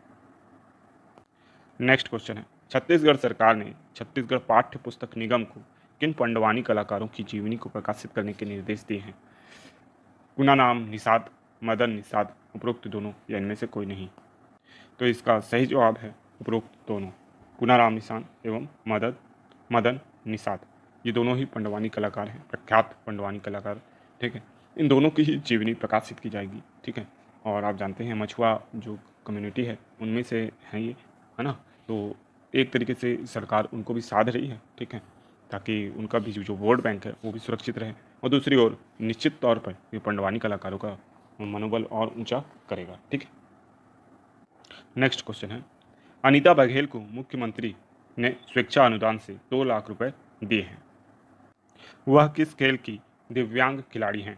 नेक्स्ट क्वेश्चन है, छत्तीसगढ़ सरकार ने छत्तीसगढ़ पाठ्य पुस्तक निगम को किन पंडवानी कलाकारों की जीवनी को प्रकाशित करने के निर्देश दिए हैं? कुनाराम निषाद, मदन निषाद, उपरोक्त दोनों या इनमें से कोई नहीं? तो इसका सही जवाब है उपरोक्त दोनों, कुनाराम निषाद एवं मदन निषाद। ये दोनों ही पंडवानी कलाकार हैं, प्रख्यात पंडवानी कलाकार, ठीक है। इन दोनों की ही जीवनी प्रकाशित की जाएगी, ठीक है। और आप जानते हैं मछुआ जो कम्युनिटी है उनमें से हैं ये, है ना। तो एक तरीके से सरकार उनको भी साध रही है, ठीक है, ताकि उनका भी जो वोट बैंक है वो भी सुरक्षित रहे। और दूसरी ओर निश्चित तौर पर ये पंडवानी कलाकारों का मनोबल और ऊंचा करेगा, ठीक है। नेक्स्ट क्वेश्चन है, अनीता बघेल को मुख्यमंत्री ने स्वेच्छा अनुदान से 2 लाख रुपए दिए हैं। वह किस खेल की दिव्यांग खिलाड़ी हैं?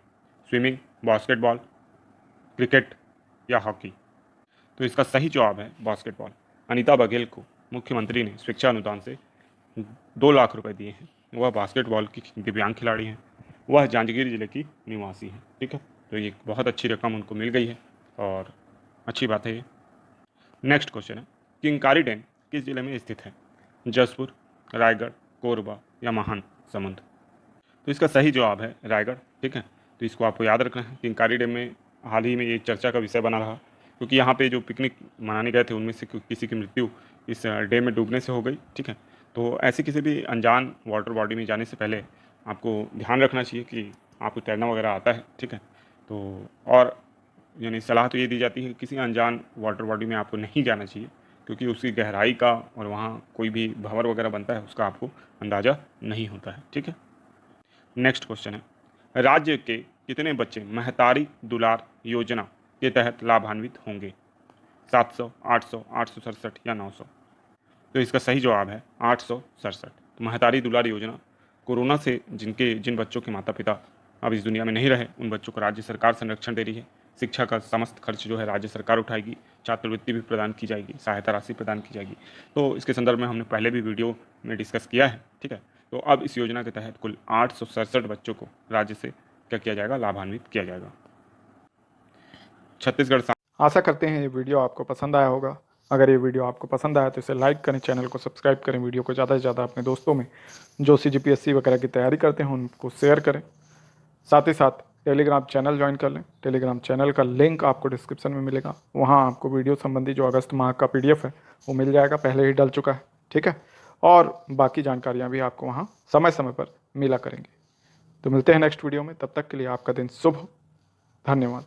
स्विमिंग, बास्केटबॉल, क्रिकेट या हॉकी? तो इसका सही जवाब है बास्केटबॉल। अनीता बघेल को मुख्यमंत्री ने स्वेच्छा अनुदान से 2 लाख रुपए दिए हैं। वह बास्केटबॉल की दिव्यांग खिलाड़ी हैं। वह जांजगीर जिले की निवासी हैं, ठीक है। तो ये बहुत अच्छी रकम उनको मिल गई है और अच्छी बात है ये। नेक्स्ट क्वेश्चन है, किंकारी डैम किस जिले में स्थित है? जसपुर, रायगढ़, कोरबा या महासमुंद? तो इसका सही जवाब है रायगढ़, ठीक है। तो इसको आपको याद रखना है। किंकारी डैम में हाल ही में ये चर्चा का विषय बना रहा, क्योंकि यहाँ पे जो पिकनिक मनाने गए थे उनमें से किसी की मृत्यु इस डैम में डूबने से हो गई, ठीक है। तो ऐसे किसी भी अनजान वाटर बॉडी में जाने से पहले आपको ध्यान रखना चाहिए कि आपको तैरना वगैरह आता है, ठीक है। तो और यानी सलाह तो ये दी जाती है कि किसी अनजान वाटर बॉडी में आपको नहीं जाना चाहिए, क्योंकि उसकी गहराई का और वहाँ कोई भी भंवर वगैरह बनता है उसका आपको अंदाज़ा नहीं होता है, ठीक है। नेक्स्ट क्वेश्चन है, राज्य के कितने बच्चे महतारी दुलार योजना के तहत लाभान्वित होंगे? 700, 800, 867 या 900? तो इसका सही जवाब है 867। तो महतारी दुलार योजना कोरोना से जिन बच्चों के माता पिता अब इस दुनिया में नहीं रहे, उन बच्चों को राज्य सरकार संरक्षण दे रही है। शिक्षा का समस्त खर्च जो है राज्य सरकार उठाएगी, छात्रवृत्ति भी प्रदान की जाएगी, सहायता राशि प्रदान की जाएगी। तो इसके संदर्भ में हमने पहले भी वीडियो में डिस्कस किया है, ठीक है। तो अब इस योजना के तहत कुल 867 बच्चों को राज्य से क्या किया जाएगा? लाभान्वित किया जाएगा। छत्तीसगढ़ आशा करते हैं ये वीडियो आपको पसंद आया होगा। अगर ये वीडियो आपको पसंद आया तो इसे लाइक करें, चैनल को सब्सक्राइब करें, वीडियो को ज़्यादा से ज़्यादा अपने दोस्तों में जो CGPSC वगैरह की तैयारी करते हैं उनको शेयर करें। साथ ही साथ टेलीग्राम चैनल ज्वाइन कर लें। टेलीग्राम चैनल का लिंक आपको डिस्क्रिप्शन में मिलेगा। वहाँ आपको वीडियो संबंधी जो अगस्त माह का PDF है वो मिल जाएगा, पहले ही डल चुका है, ठीक है। और बाकी जानकारियाँ भी आपको वहाँ समय समय पर मिला करेंगी। तो मिलते हैं नेक्स्ट वीडियो में, तब तक के लिए आपका दिन शुभ हो। धन्यवाद।